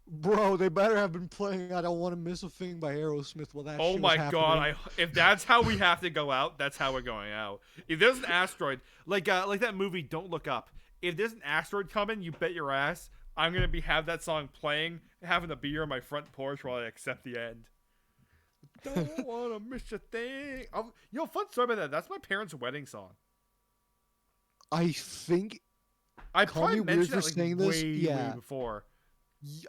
Bro, they better have been playing "I Don't Want to Miss a Thing" by Aerosmith while that. Oh shit my was god! happening. If that's how we have to go out, that's how we're going out. If there's an asteroid, like that movie, Don't Look Up. If there's an asteroid coming, you bet your ass I'm gonna have that song playing, having a beer on my front porch while I accept the end. Don't wanna miss a thing. Fun story about that. That's my parents' wedding song. I think I Call probably me weird mentioned for that like saying this. way before.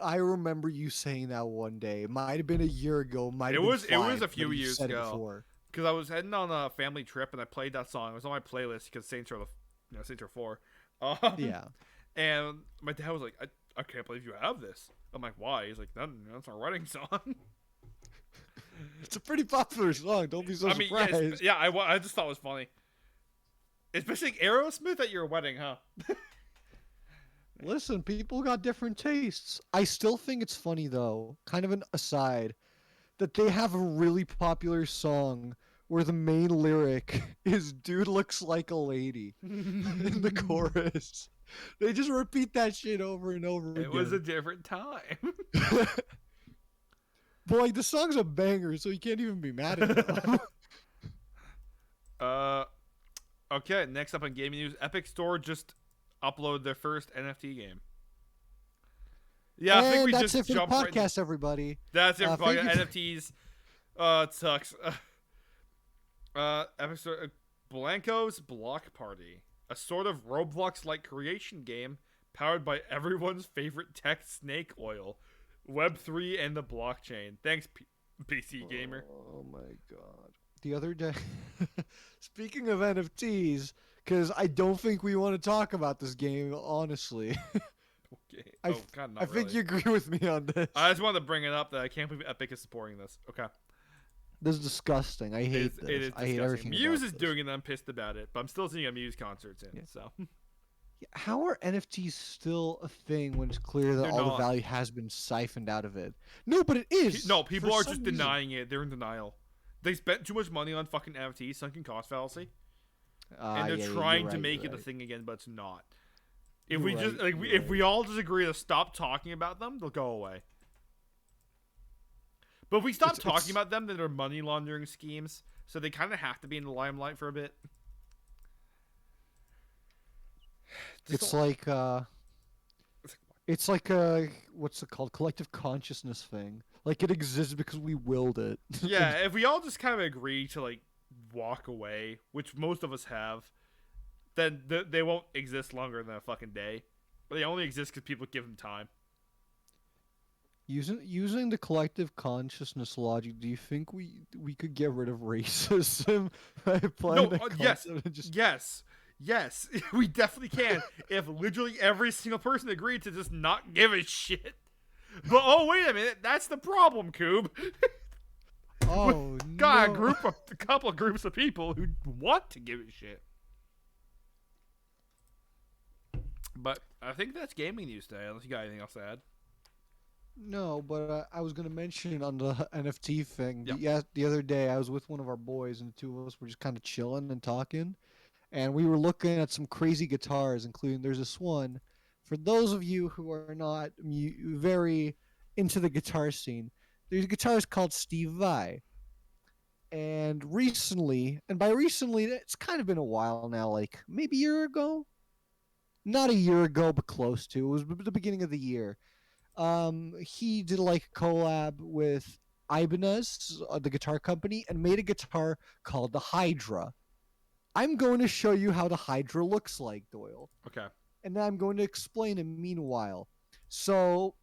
I remember you saying that one day. It might have been a year ago. It was a few years ago. Before. Because I was heading on a family trip and I played that song. It was on my playlist because Saints Row, Saints Row 4. Yeah. And my dad was like, I can't believe you have this. I'm like, why? He's like, that's our wedding song. It's a pretty popular song. Don't be so surprised. I just thought it was funny. Especially Aerosmith at your wedding, huh? Listen, people got different tastes. I still think it's funny, though, kind of an aside, that they have a really popular song where the main lyric is "Dude looks like a lady" in the chorus. They just repeat that shit over and over again. It was a different time. But, like, the song's a banger, so you can't even be mad at them. Okay, next up on gaming news, Epic Store just uploaded their first NFT game. Yeah, I think we that's just it for the jumped podcast, everybody. That's it for Thank you NFTs. It sucks. Epic Store, Blanco's Block Party, a sort of Roblox-like creation game powered by everyone's favorite tech, Snake Oil, Web3, and the blockchain. Thanks, PC Gamer. Oh my god. The other day, speaking of NFTs, because I don't think we want to talk about this game, honestly. Okay. I think you agree with me on this. I just wanted to bring it up that I can't believe Epic is supporting this. Okay. This is disgusting. I hate this. It is I hate everything. Muse is this. doing it, and I'm pissed about it. But I'm still seeing a Muse concerts in. So. How are NFTs still a thing when it's clear that all the value has been siphoned out of it? No, but it is. No, people are just denying it. They're in denial. They spent too much money on fucking NFTs, sunken cost fallacy, and they're trying to make it a thing again, but it's not. If if we all just agree to stop talking about them, they'll go away. But if we stop talking about them, then they're money laundering schemes, so they kind of have to be in the limelight for a bit. It's like a what's it called? Collective consciousness thing. Like it exists because we willed it. Yeah, if we all just kind of agree to like walk away, which most of us have, then they won't exist longer than a fucking day. They only exist because people give them time. Using the collective consciousness logic, do you think we could get rid of racism by playing Yes, we definitely can. If literally every single person agreed to just not give a shit. But wait a minute, that's the problem, Coob. Oh, got no. a couple of groups of people who want to give a shit. But I think that's gaming news today, unless you got anything else to add. No, but I was going to mention on the NFT thing. Yep. The other day, I was with one of our boys, and the two of us were just kind of chilling and talking. And we were looking at some crazy guitars, including there's this one. For those of you who are not very into the guitar scene, there's a guitarist called Steve Vai. And recently, and by recently, it's kind of been a while now, like maybe a year ago? Not a year ago, but close to. It was the beginning of the year. He did like a collab with Ibanez, the guitar company, and made a guitar called the Hydra. I'm going to show you how the Hydra looks like, Doyle. Okay. And then I'm going to explain it meanwhile. So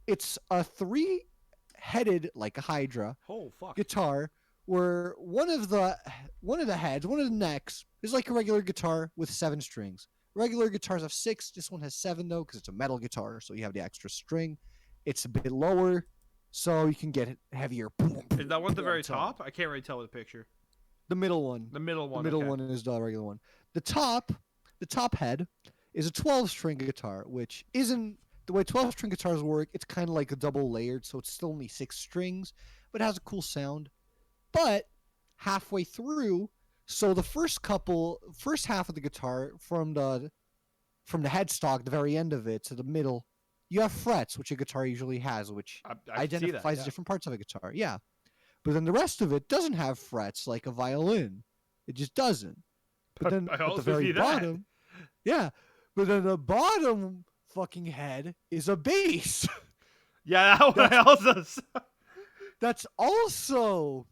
it's a three-headed, like a Hydra, Oh fuck. guitar where one of the heads, one of the necks is like a regular guitar with 7 strings. Regular guitars have 6. This one has 7 though because it's a metal guitar, so you have the extra string. It's a bit lower, so you can get heavier. Is that one at the very top? I can't really tell with the picture. The middle one. The middle one. The middle okay. one is the regular one. The top head is a 12-string guitar, which isn't the way 12-string guitars work. It's kind of like a double layered, so it's still only 6 strings, but it has a cool sound. But halfway through, so the first half of the guitar from the headstock, the very end of it to the middle, you have frets, which a guitar usually has, which I identifies that, yeah. different parts of a guitar. Yeah. But then the rest of it doesn't have frets like a violin. It just doesn't. But then at the very bottom, yeah. But then the bottom fucking head is a bass. Yeah, that one also. That's also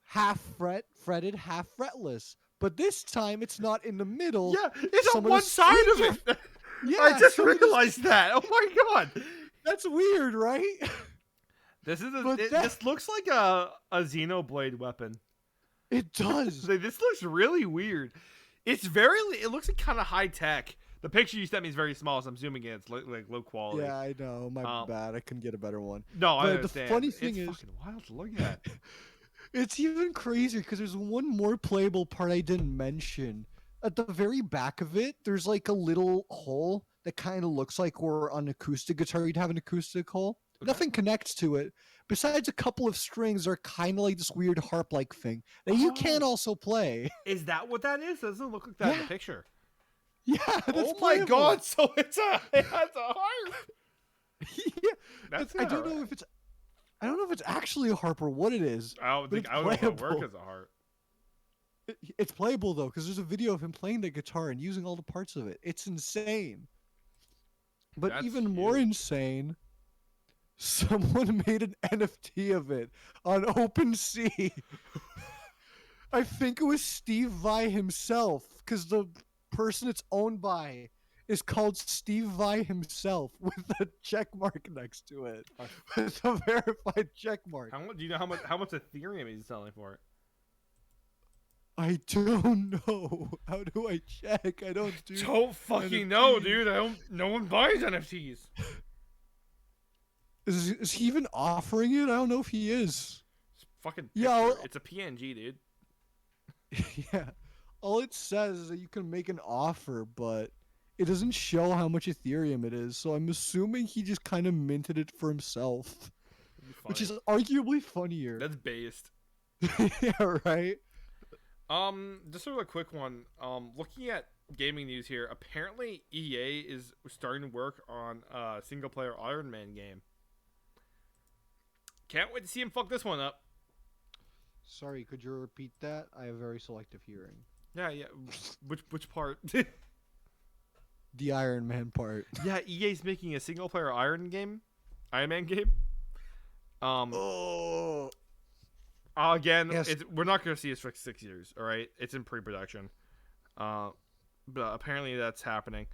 half fretted, half fretless. But this time it's not in the middle. Yeah, it's on one side of it. Yeah, I just realized that. Oh my god. That's weird, right? This looks like a Xenoblade weapon. It does. This looks really weird. It looks like kind of high tech. The picture you sent me is very small, so I'm zooming in. It's like low quality. Yeah, I know. My bad. I couldn't get a better one. No, but I understand. The funny thing is, fucking wild to look at. It's even crazier because there's one more playable part I didn't mention. At the very back of it, there's like a little hole that kind of looks like where on an acoustic guitar you'd have an acoustic hole. Okay. Nothing connects to it. Besides a couple of strings are kind of like this weird harp-like thing that you can also play. Is that what that is? It doesn't look like that in the picture. Yeah. That's my god! So it has a harp. Yeah. I don't know if it's actually a harp or what it is. I don't know if it works as a harp. It's playable though, because there's a video of him playing the guitar and using all the parts of it. It's insane. But that's even more insane, someone made an NFT of it on OpenSea. I think it was Steve Vai himself, because the person it's owned by is called Steve Vai himself with a check mark next to it. With a verified check mark. Do you know how much Ethereum he's selling for it? I don't know. How do I check? I don't do. Don't fucking know, dude. No one buys NFTs. Is he even offering it? I don't know if he is. It's fucking picture. Yeah, it's a PNG, dude. Yeah. All it says is that you can make an offer, but it doesn't show how much Ethereum it is. So I'm assuming he just kind of minted it for himself, which is arguably funnier. That's based. Yeah, right. Just sort of a quick one. Looking at gaming news here, apparently EA is starting to work on a single-player Iron Man game. Can't wait to see him fuck this one up. Sorry, could you repeat that? I have very selective hearing. Yeah. Which part? The Iron Man part. Yeah, EA's making a single-player Iron Man game. Again, yes. We're not going to see this for 6 years, all right? It's in pre-production. But apparently that's happening.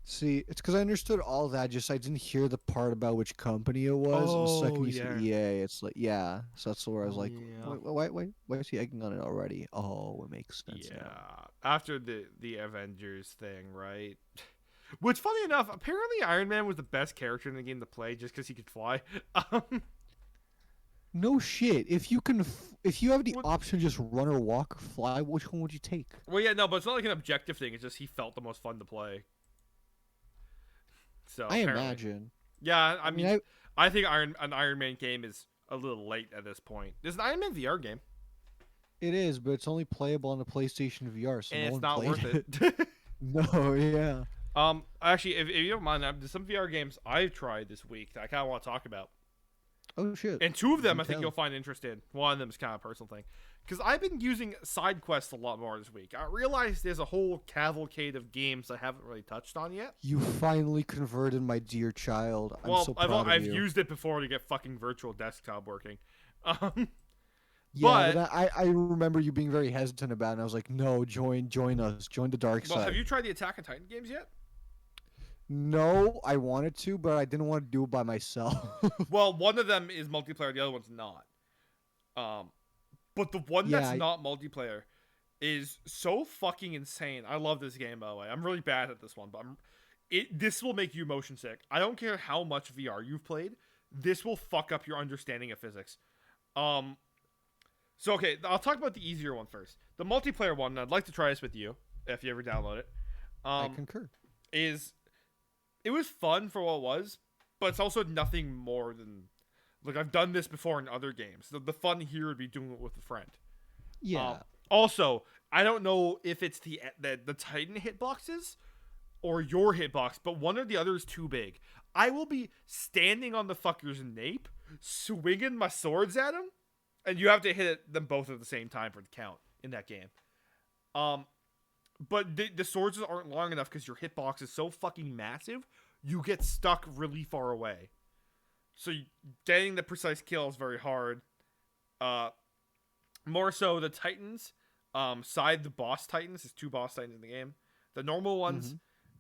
See, it's because I understood all that, just I didn't hear the part about which company it was. Oh, the second you said EA, it's like, yeah. So that's where I was like, why is he egging on it already? Oh, it makes sense. Yeah. Now. After the Avengers thing, right? Which, funny enough, apparently Iron Man was the best character in the game to play just because he could fly. No shit. If you have the option to just run or walk or fly, which one would you take? Well, yeah, no, but it's not like an objective thing. It's just he felt the most fun to play. So I imagine. Yeah, I mean, I think an Iron Man game is a little late at this point. There's an Iron Man VR game. It is, but it's only playable on the PlayStation VR, so and no it's not worth it. No, yeah. Actually, if you don't mind, there's some VR games I've tried this week that I kind of want to talk about. Oh shit! And two of them Do I think tell. you'll find interested. One of them is kind of a personal thing. Because I've been using side quests a lot more this week. I realized there's a whole cavalcade of games I haven't really touched on yet. You finally converted, my dear child. I'm so proud of I've you. used it before to get fucking virtual desktop working. Um, Yeah, but but I remember you being very hesitant about it, and I was like, no, join us. Join the dark well, side. have you tried the Attack on Titan games yet? No, I wanted to, but I didn't want to do it by myself. Well, one of them is multiplayer, the other one's not. Um, but the one Yeah, that's not multiplayer is so fucking insane. I love this game, by the way. I'm really bad at this one, but this will make you motion sick. I don't care how much VR you've played. This will fuck up your understanding of physics. So okay, I'll talk about the easier one first. The multiplayer one, and I'd like to try this with you if you ever download it. I concur. It was fun for what it was, but it's also nothing more than like I've done this before in other games. The fun here would be doing it with a friend. Yeah. Also, I don't know if it's the Titan hitboxes or your hitbox, but one or the other is too big. I will be standing on the fucker's nape, swinging my swords at him, and you have to hit them both at the same time for the count in that game. But the swords aren't long enough because your hitbox is so fucking massive, you get stuck really far away. So getting the precise kill is very hard. More so, the Titans, the boss Titans, there's 2 boss Titans in the game. The normal ones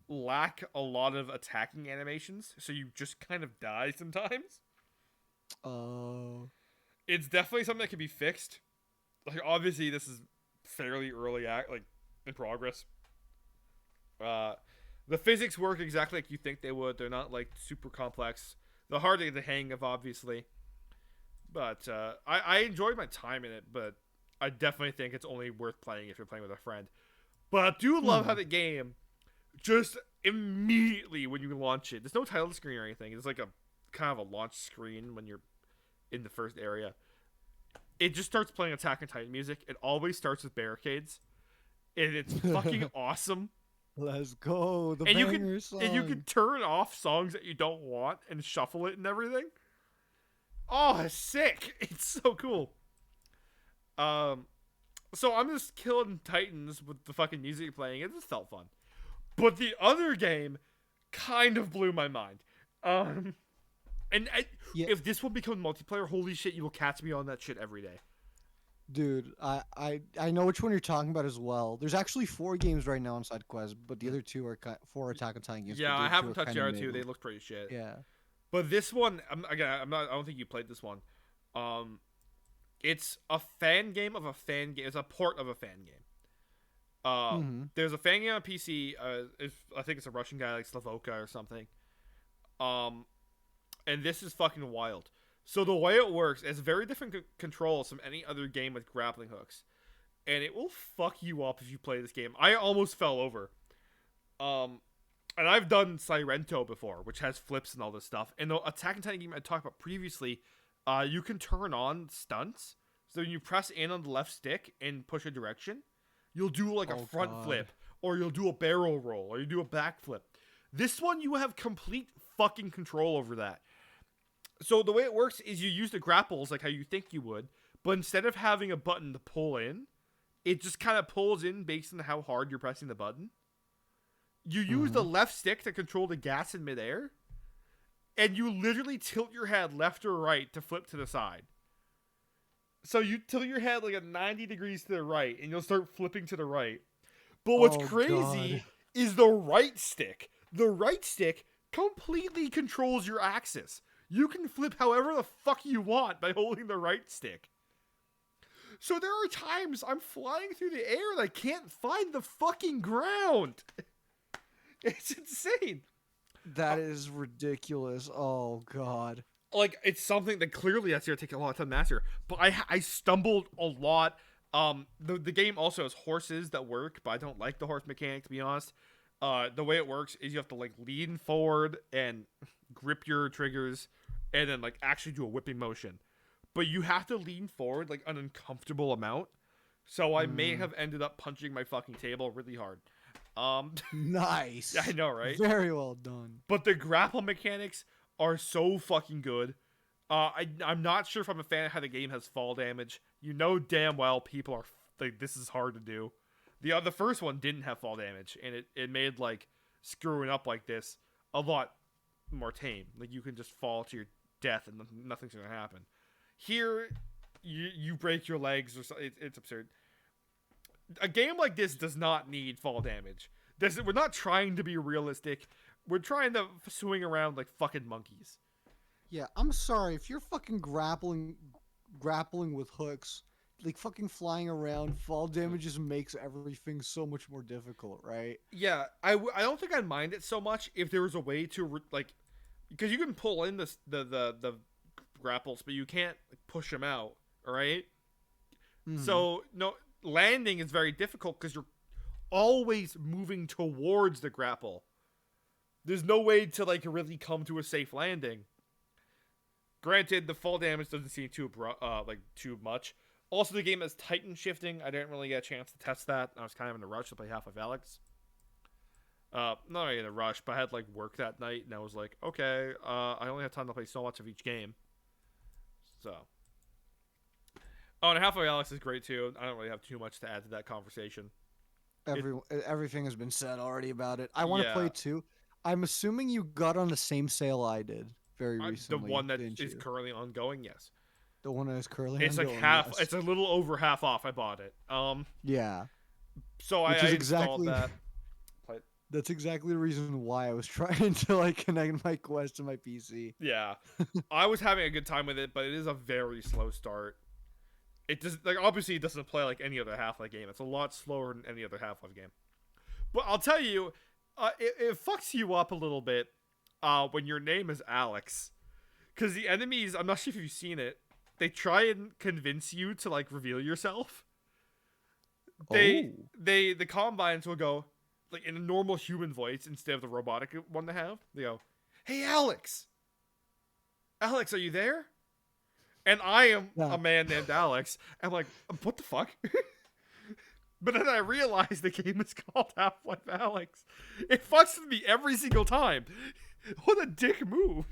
lack a lot of attacking animations, so you just kind of die sometimes. Oh. It's definitely something that can be fixed. Like, obviously, this is fairly early in progress. The physics work exactly like you think they would. They're not like super complex. They're hard to get the hang of, obviously. But I enjoyed my time in it, but I definitely think it's only worth playing if you're playing with a friend. But I do love how the game just immediately when you launch it, there's no title screen or anything. It's like a kind of a launch screen when you're in the first area. It just starts playing Attack on Titan music. It always starts with barricades. And it's fucking awesome. Let's go. The and banger song. And you can turn off songs that you don't want and shuffle it and everything. Oh, it's sick. It's so cool. So I'm just killing Titans with the fucking music playing. It just felt fun. But the other game kind of blew my mind. If this will become multiplayer, holy shit, you will catch me on that shit every day. Dude, I know which one you're talking about as well. There's actually 4 games right now on SideQuest, but the other 2 are 4 Attack on Titan games. Yeah, I haven't touched the other 2. They look pretty shit. Yeah. But this one, I don't think you played this one. It's a fan game of a fan game. It's a port of a fan game. There's a fan game on PC. I think it's a Russian guy like Slavoka or something. And this is fucking wild. So the way it works is very different controls from any other game with grappling hooks. And it will fuck you up if you play this game. I almost fell over. And I've done Sirento before, which has flips and all this stuff. And the Attack on Titan game I talked about previously, you can turn on stunts. So when you press in on the left stick and push a direction, you'll do like a front flip, or you'll do a barrel roll, or you do a back flip. This one, you have complete fucking control over that. So the way it works is you use the grapples like how you think you would, but instead of having a button to pull in, it just kind of pulls in based on how hard you're pressing the button. You use the left stick to control the gas in midair, and you literally tilt your head left or right to flip to the side. So you tilt your head like a 90 degrees to the right, and you'll start flipping to the right. But what's crazy is the right stick. The right stick completely controls your axis. You can flip however the fuck you want by holding the right stick. So there are times I'm flying through the air and I can't find the fucking ground. It's insane. That is ridiculous. Oh, God. Like, it's something that clearly that's going to take a lot of time to master. But I stumbled a lot. The game also has horses that work, but I don't like the horse mechanic, to be honest. The way it works is you have to, like, lean forward and grip your triggers and then, like, actually do a whipping motion. But you have to lean forward, like, an uncomfortable amount. So I may have ended up punching my fucking table really hard. Nice. I know, right? Very well done. But the grapple mechanics are so fucking good. I'm not sure if I'm a fan of how the game has fall damage. You know damn well people are like, this is hard to do. The first one didn't have fall damage, and it made like screwing up like this a lot more tame. Like you can just fall to your death and nothing's gonna happen. Here, you break your legs or something. It's absurd. A game like this does not need fall damage. We're not trying to be realistic. We're trying to swing around like fucking monkeys. Yeah, I'm sorry if you're fucking grappling with hooks, like fucking flying around. Fall damage just makes everything so much more difficult, right? Yeah, I don't think I'd mind it so much if there was a way to like, because you can pull in the grapples, but you can't push them out. All right? So no, landing is very difficult because you're always moving towards the grapple. There's no way to like really come to a safe landing. Granted, the fall damage doesn't seem too much. Also, the game has Titan shifting. I didn't really get a chance to test that. I was kind of in a rush to play Half-Life Alyx. Not really in a rush, but I had like work that night, and I was like, okay, I only have time to play so much of each game. So, and Half-Life Alyx is great too. I don't really have too much to add to that conversation. Everything has been said already about it. I want to play too. I'm assuming you got on the same sale I did very recently. The one that is currently ongoing, yes. The one that is currently it's ongoing, like half. yes. It's a little over half off. I bought it. Yeah. So I installed that. That's exactly the reason why I was trying to like connect my Quest to my PC. Yeah, I was having a good time with it, but it is a very slow start. It does obviously it doesn't play like any other Half-Life game. It's a lot slower than any other Half-Life game. But I'll tell you, it fucks you up a little bit when your name is Alex, because the enemies, I'm not sure if you've seen it, they try and convince you to like reveal yourself. The Combines will go like in a normal human voice instead of the robotic one they have. They go, "Hey Alex, Alex, are you there?" And I am a man named Alex. I'm like, what the fuck? But then I realized the game is called Half-Life Alyx. It fucks with me every single time. What a dick move.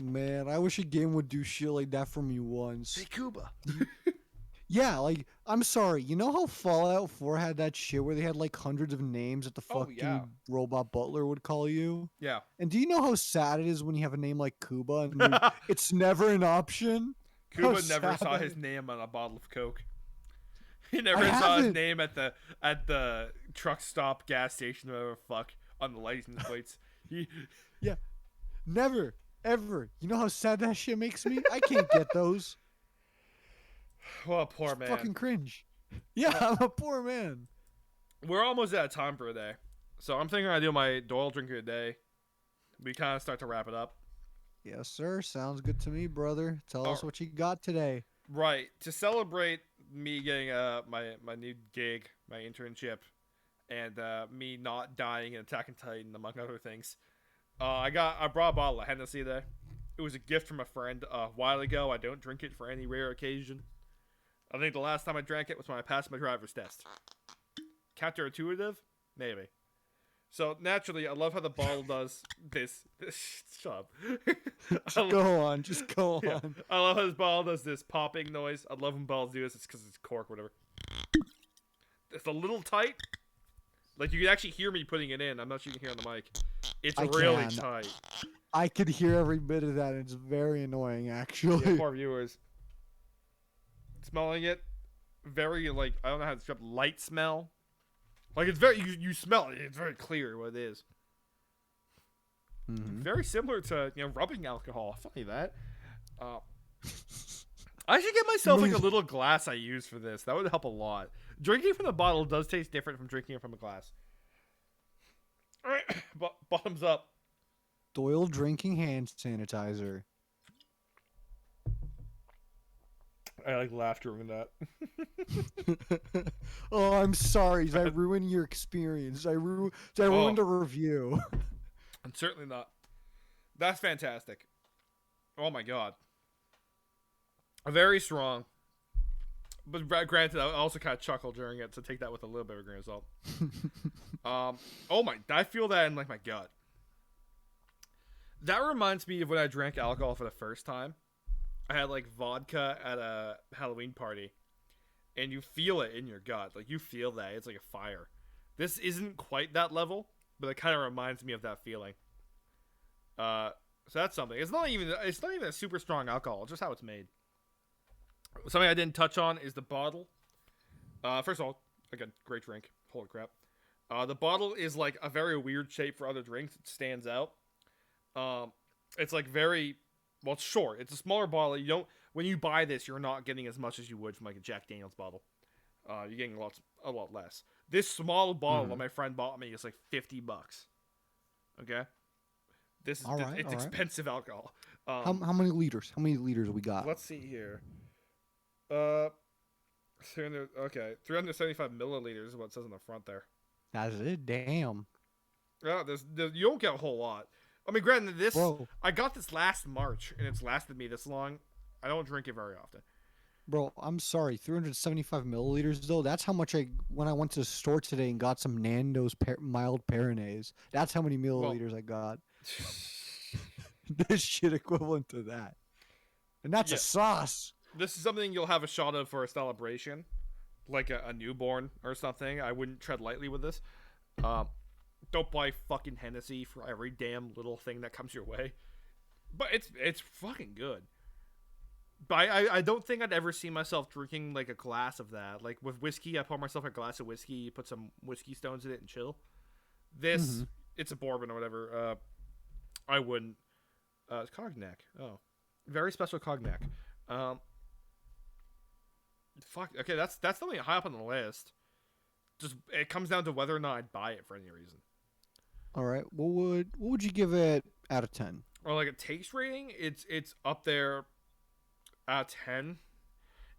Man, I wish a game would do shit like that for me once. Hey, Kuba. Yeah, like, I'm sorry. You know how Fallout 4 had that shit where they had like hundreds of names that the fucking robot butler would call you? Yeah. And do you know how sad it is when you have a name like Kuba and it's never an option? Kuba never saw his name on a bottle of Coke. He never saw his name at the truck stop, gas station, whatever the fuck, on the license plates. Yeah. Never. Ever. You know how sad that shit makes me? I can't get those. Well, poor man. Fucking cringe. Yeah, I'm a poor man. We're almost out of time for a day. So I'm thinking I do my Doyle drink of the day. We kind of start to wrap it up. Yes, sir. Sounds good to me, brother. Tell us what you got today. Right. To celebrate me getting my new gig, my internship, and me not dying in Attack on Titan, among other things, I brought a bottle of Hennessy there. It was a gift from a friend a while ago. I don't drink it for any rare occasion. I think the last time I drank it was when I passed my driver's test. Counterintuitive? Maybe. So, naturally, I love how the bottle does this. Shut up. Just go on. I love how this bottle does this popping noise. I love when bottles do this. It's because it's cork, whatever. It's a little tight. Like, you can actually hear me putting it in. I'm not sure you can hear on the mic. It's really tight. I could hear every bit of that. It's very annoying, actually. Yeah, poor viewers. Smelling it, very, like, I don't know how to describe light smell. Like, it's very, you smell it. It's very clear what it is. Mm-hmm. Very similar to, rubbing alcohol. Funny that. I should get myself, like, a little glass I use for this. That would help a lot. Drinking from the bottle does taste different from drinking it from a glass. All right, bottoms up. Doyle drinking hand sanitizer. I like laughter in that. Oh, I'm sorry. Did I ruin your experience? Did I ruin the review? I'm certainly not. That's fantastic. Oh my god. Very strong. But granted, I also kind of chuckled during it, so take that with a little bit of a grain of salt. I feel that in like my gut. That reminds me of when I drank alcohol for the first time. I had like vodka at a Halloween party, and you feel it in your gut. Like you feel that it's like a fire. This isn't quite that level, but it kind of reminds me of that feeling. So that's something. It's not even a super strong alcohol. It's just how it's made. Something I didn't touch on is the bottle. First of all, again, great drink. Holy crap. The bottle is like a very weird shape for other drinks. It stands out. It's like very, well, it's short. It's a smaller bottle. When you buy this, you're not getting as much as you would from like a Jack Daniel's bottle. You're getting a lot less. This small bottle that my friend bought me is like $50. Okay. It's expensive alcohol. How many liters? How many liters we got? Let's see here. 375 milliliters is what it says on the front there. That's it. Damn. Yeah, you don't get a whole lot. I mean, granted, Bro. I got this last March, and it's lasted me this long. I don't drink it very often. Bro, I'm sorry. 375 milliliters, though. That's how much when I went to the store today and got some Nando's mild Peronaise. That's how many milliliters I got. This shit equivalent to that. And that's a sauce. This is something you'll have a shot of for a celebration, like a newborn or something. I wouldn't tread lightly with this. Don't buy fucking Hennessy for every damn little thing that comes your way. But it's fucking good. But I don't think I'd ever see myself drinking like a glass of that. Like with whiskey, I pour myself a glass of whiskey, put some whiskey stones in it, and chill. This, it's a bourbon or whatever. I wouldn't. It's cognac. Oh, very special cognac. Fuck. Okay, that's something high up on the list. Just it comes down to whether or not I'd buy it for any reason. All right. What would you give it out of 10? Or like a taste rating, it's up there at 10.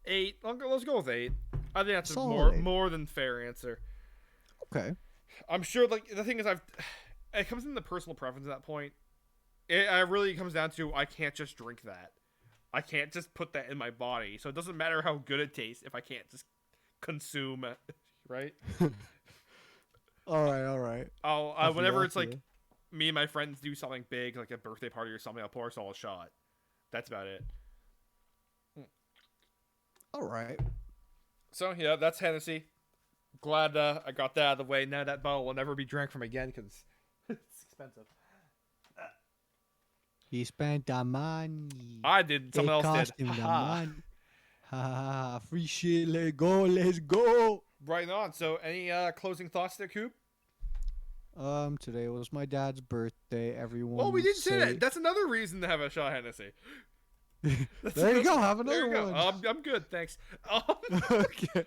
8. Let's go with 8. I think that's a more than fair answer. Okay. I'm sure. Like the thing is, it comes into personal preference at that point. It really comes down to I can't just drink that. I can't just put that in my body. So it doesn't matter how good it tastes if I can't just consume it, right? All right. Whenever it's like me and my friends do something big, like a birthday party or something, I'll pour us all a shot. That's about it. All right. So yeah, that's Hennessy. Glad I got that out of the way. Now that bottle will never be drank from again because it's expensive. He spent the money. I did. Someone else cost did. Him the money. Ha, free shit. Let's go. Right on. So, any closing thoughts there, Coop? Today was my dad's birthday. Everyone. Oh, we didn't say that. That's another reason to have a shot of Hennessy. There you go. Have another one. I'm good, thanks. Okay.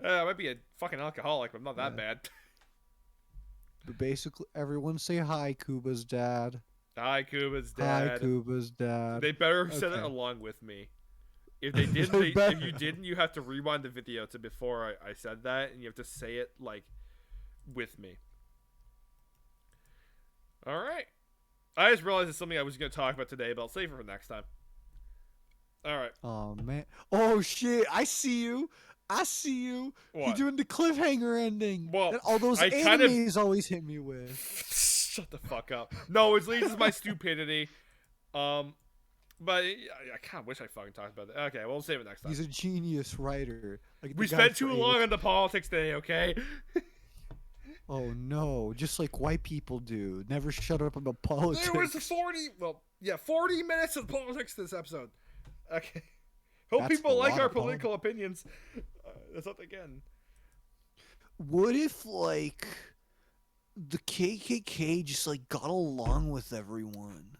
I might be a fucking alcoholic, but I'm not that bad. But basically, everyone say hi, Kuba's dad. Hi, Kuba's dad. Hi, Kuba's dad. They better have said it along with me. If they didn't, if you didn't, you have to rewind the video to before I said that, and you have to say it like with me. All right. I just realized it's something I was going to talk about today, but I'll save it for next time. All right. Oh man. Oh shit! I see you. What? You're doing the cliffhanger ending. Well, that all those animes always hit me with. Shut the fuck up. No, it leads to my stupidity. But I kind of wish I fucking talked about that. Okay, well, we'll save it next time. He's a genius writer. Like we spent too long on the politics today, okay? Oh no, just like white people do. Never shut up about politics. There was 40 minutes of politics this episode. Okay. Hope people like our political opinions. That's not again. What if, like, the KKK just, like, got along with everyone?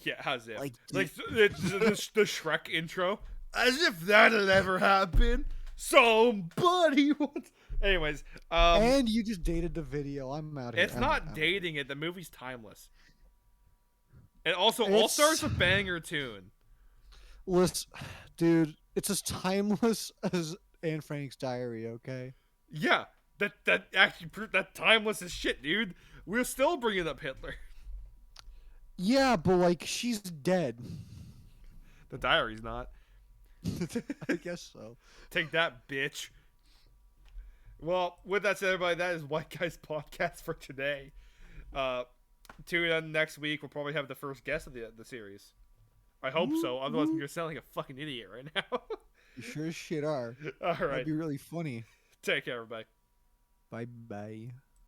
Yeah, how's it? Like the Shrek intro. As if that had ever happened. Somebody once. Anyways. And you just dated the video. I'm out here. It's not dating it. The movie's timeless. And also, all stars with banger tune. Listen, dude, it's as timeless as Anne Frank's diary, okay? Yeah, that actually that timeless as shit, dude. We're still bringing up Hitler. Yeah, but like she's dead. The diary's not. I guess so. Take that, bitch. Well, with that said, everybody, that is White Guys Podcast for today. Tune in next week. We'll probably have the first guest of the series. I hope so. Otherwise, I'm gonna sound like a fucking idiot right now. You sure as shit are. All That'd right. be really funny. Take care, everybody. Bye bye.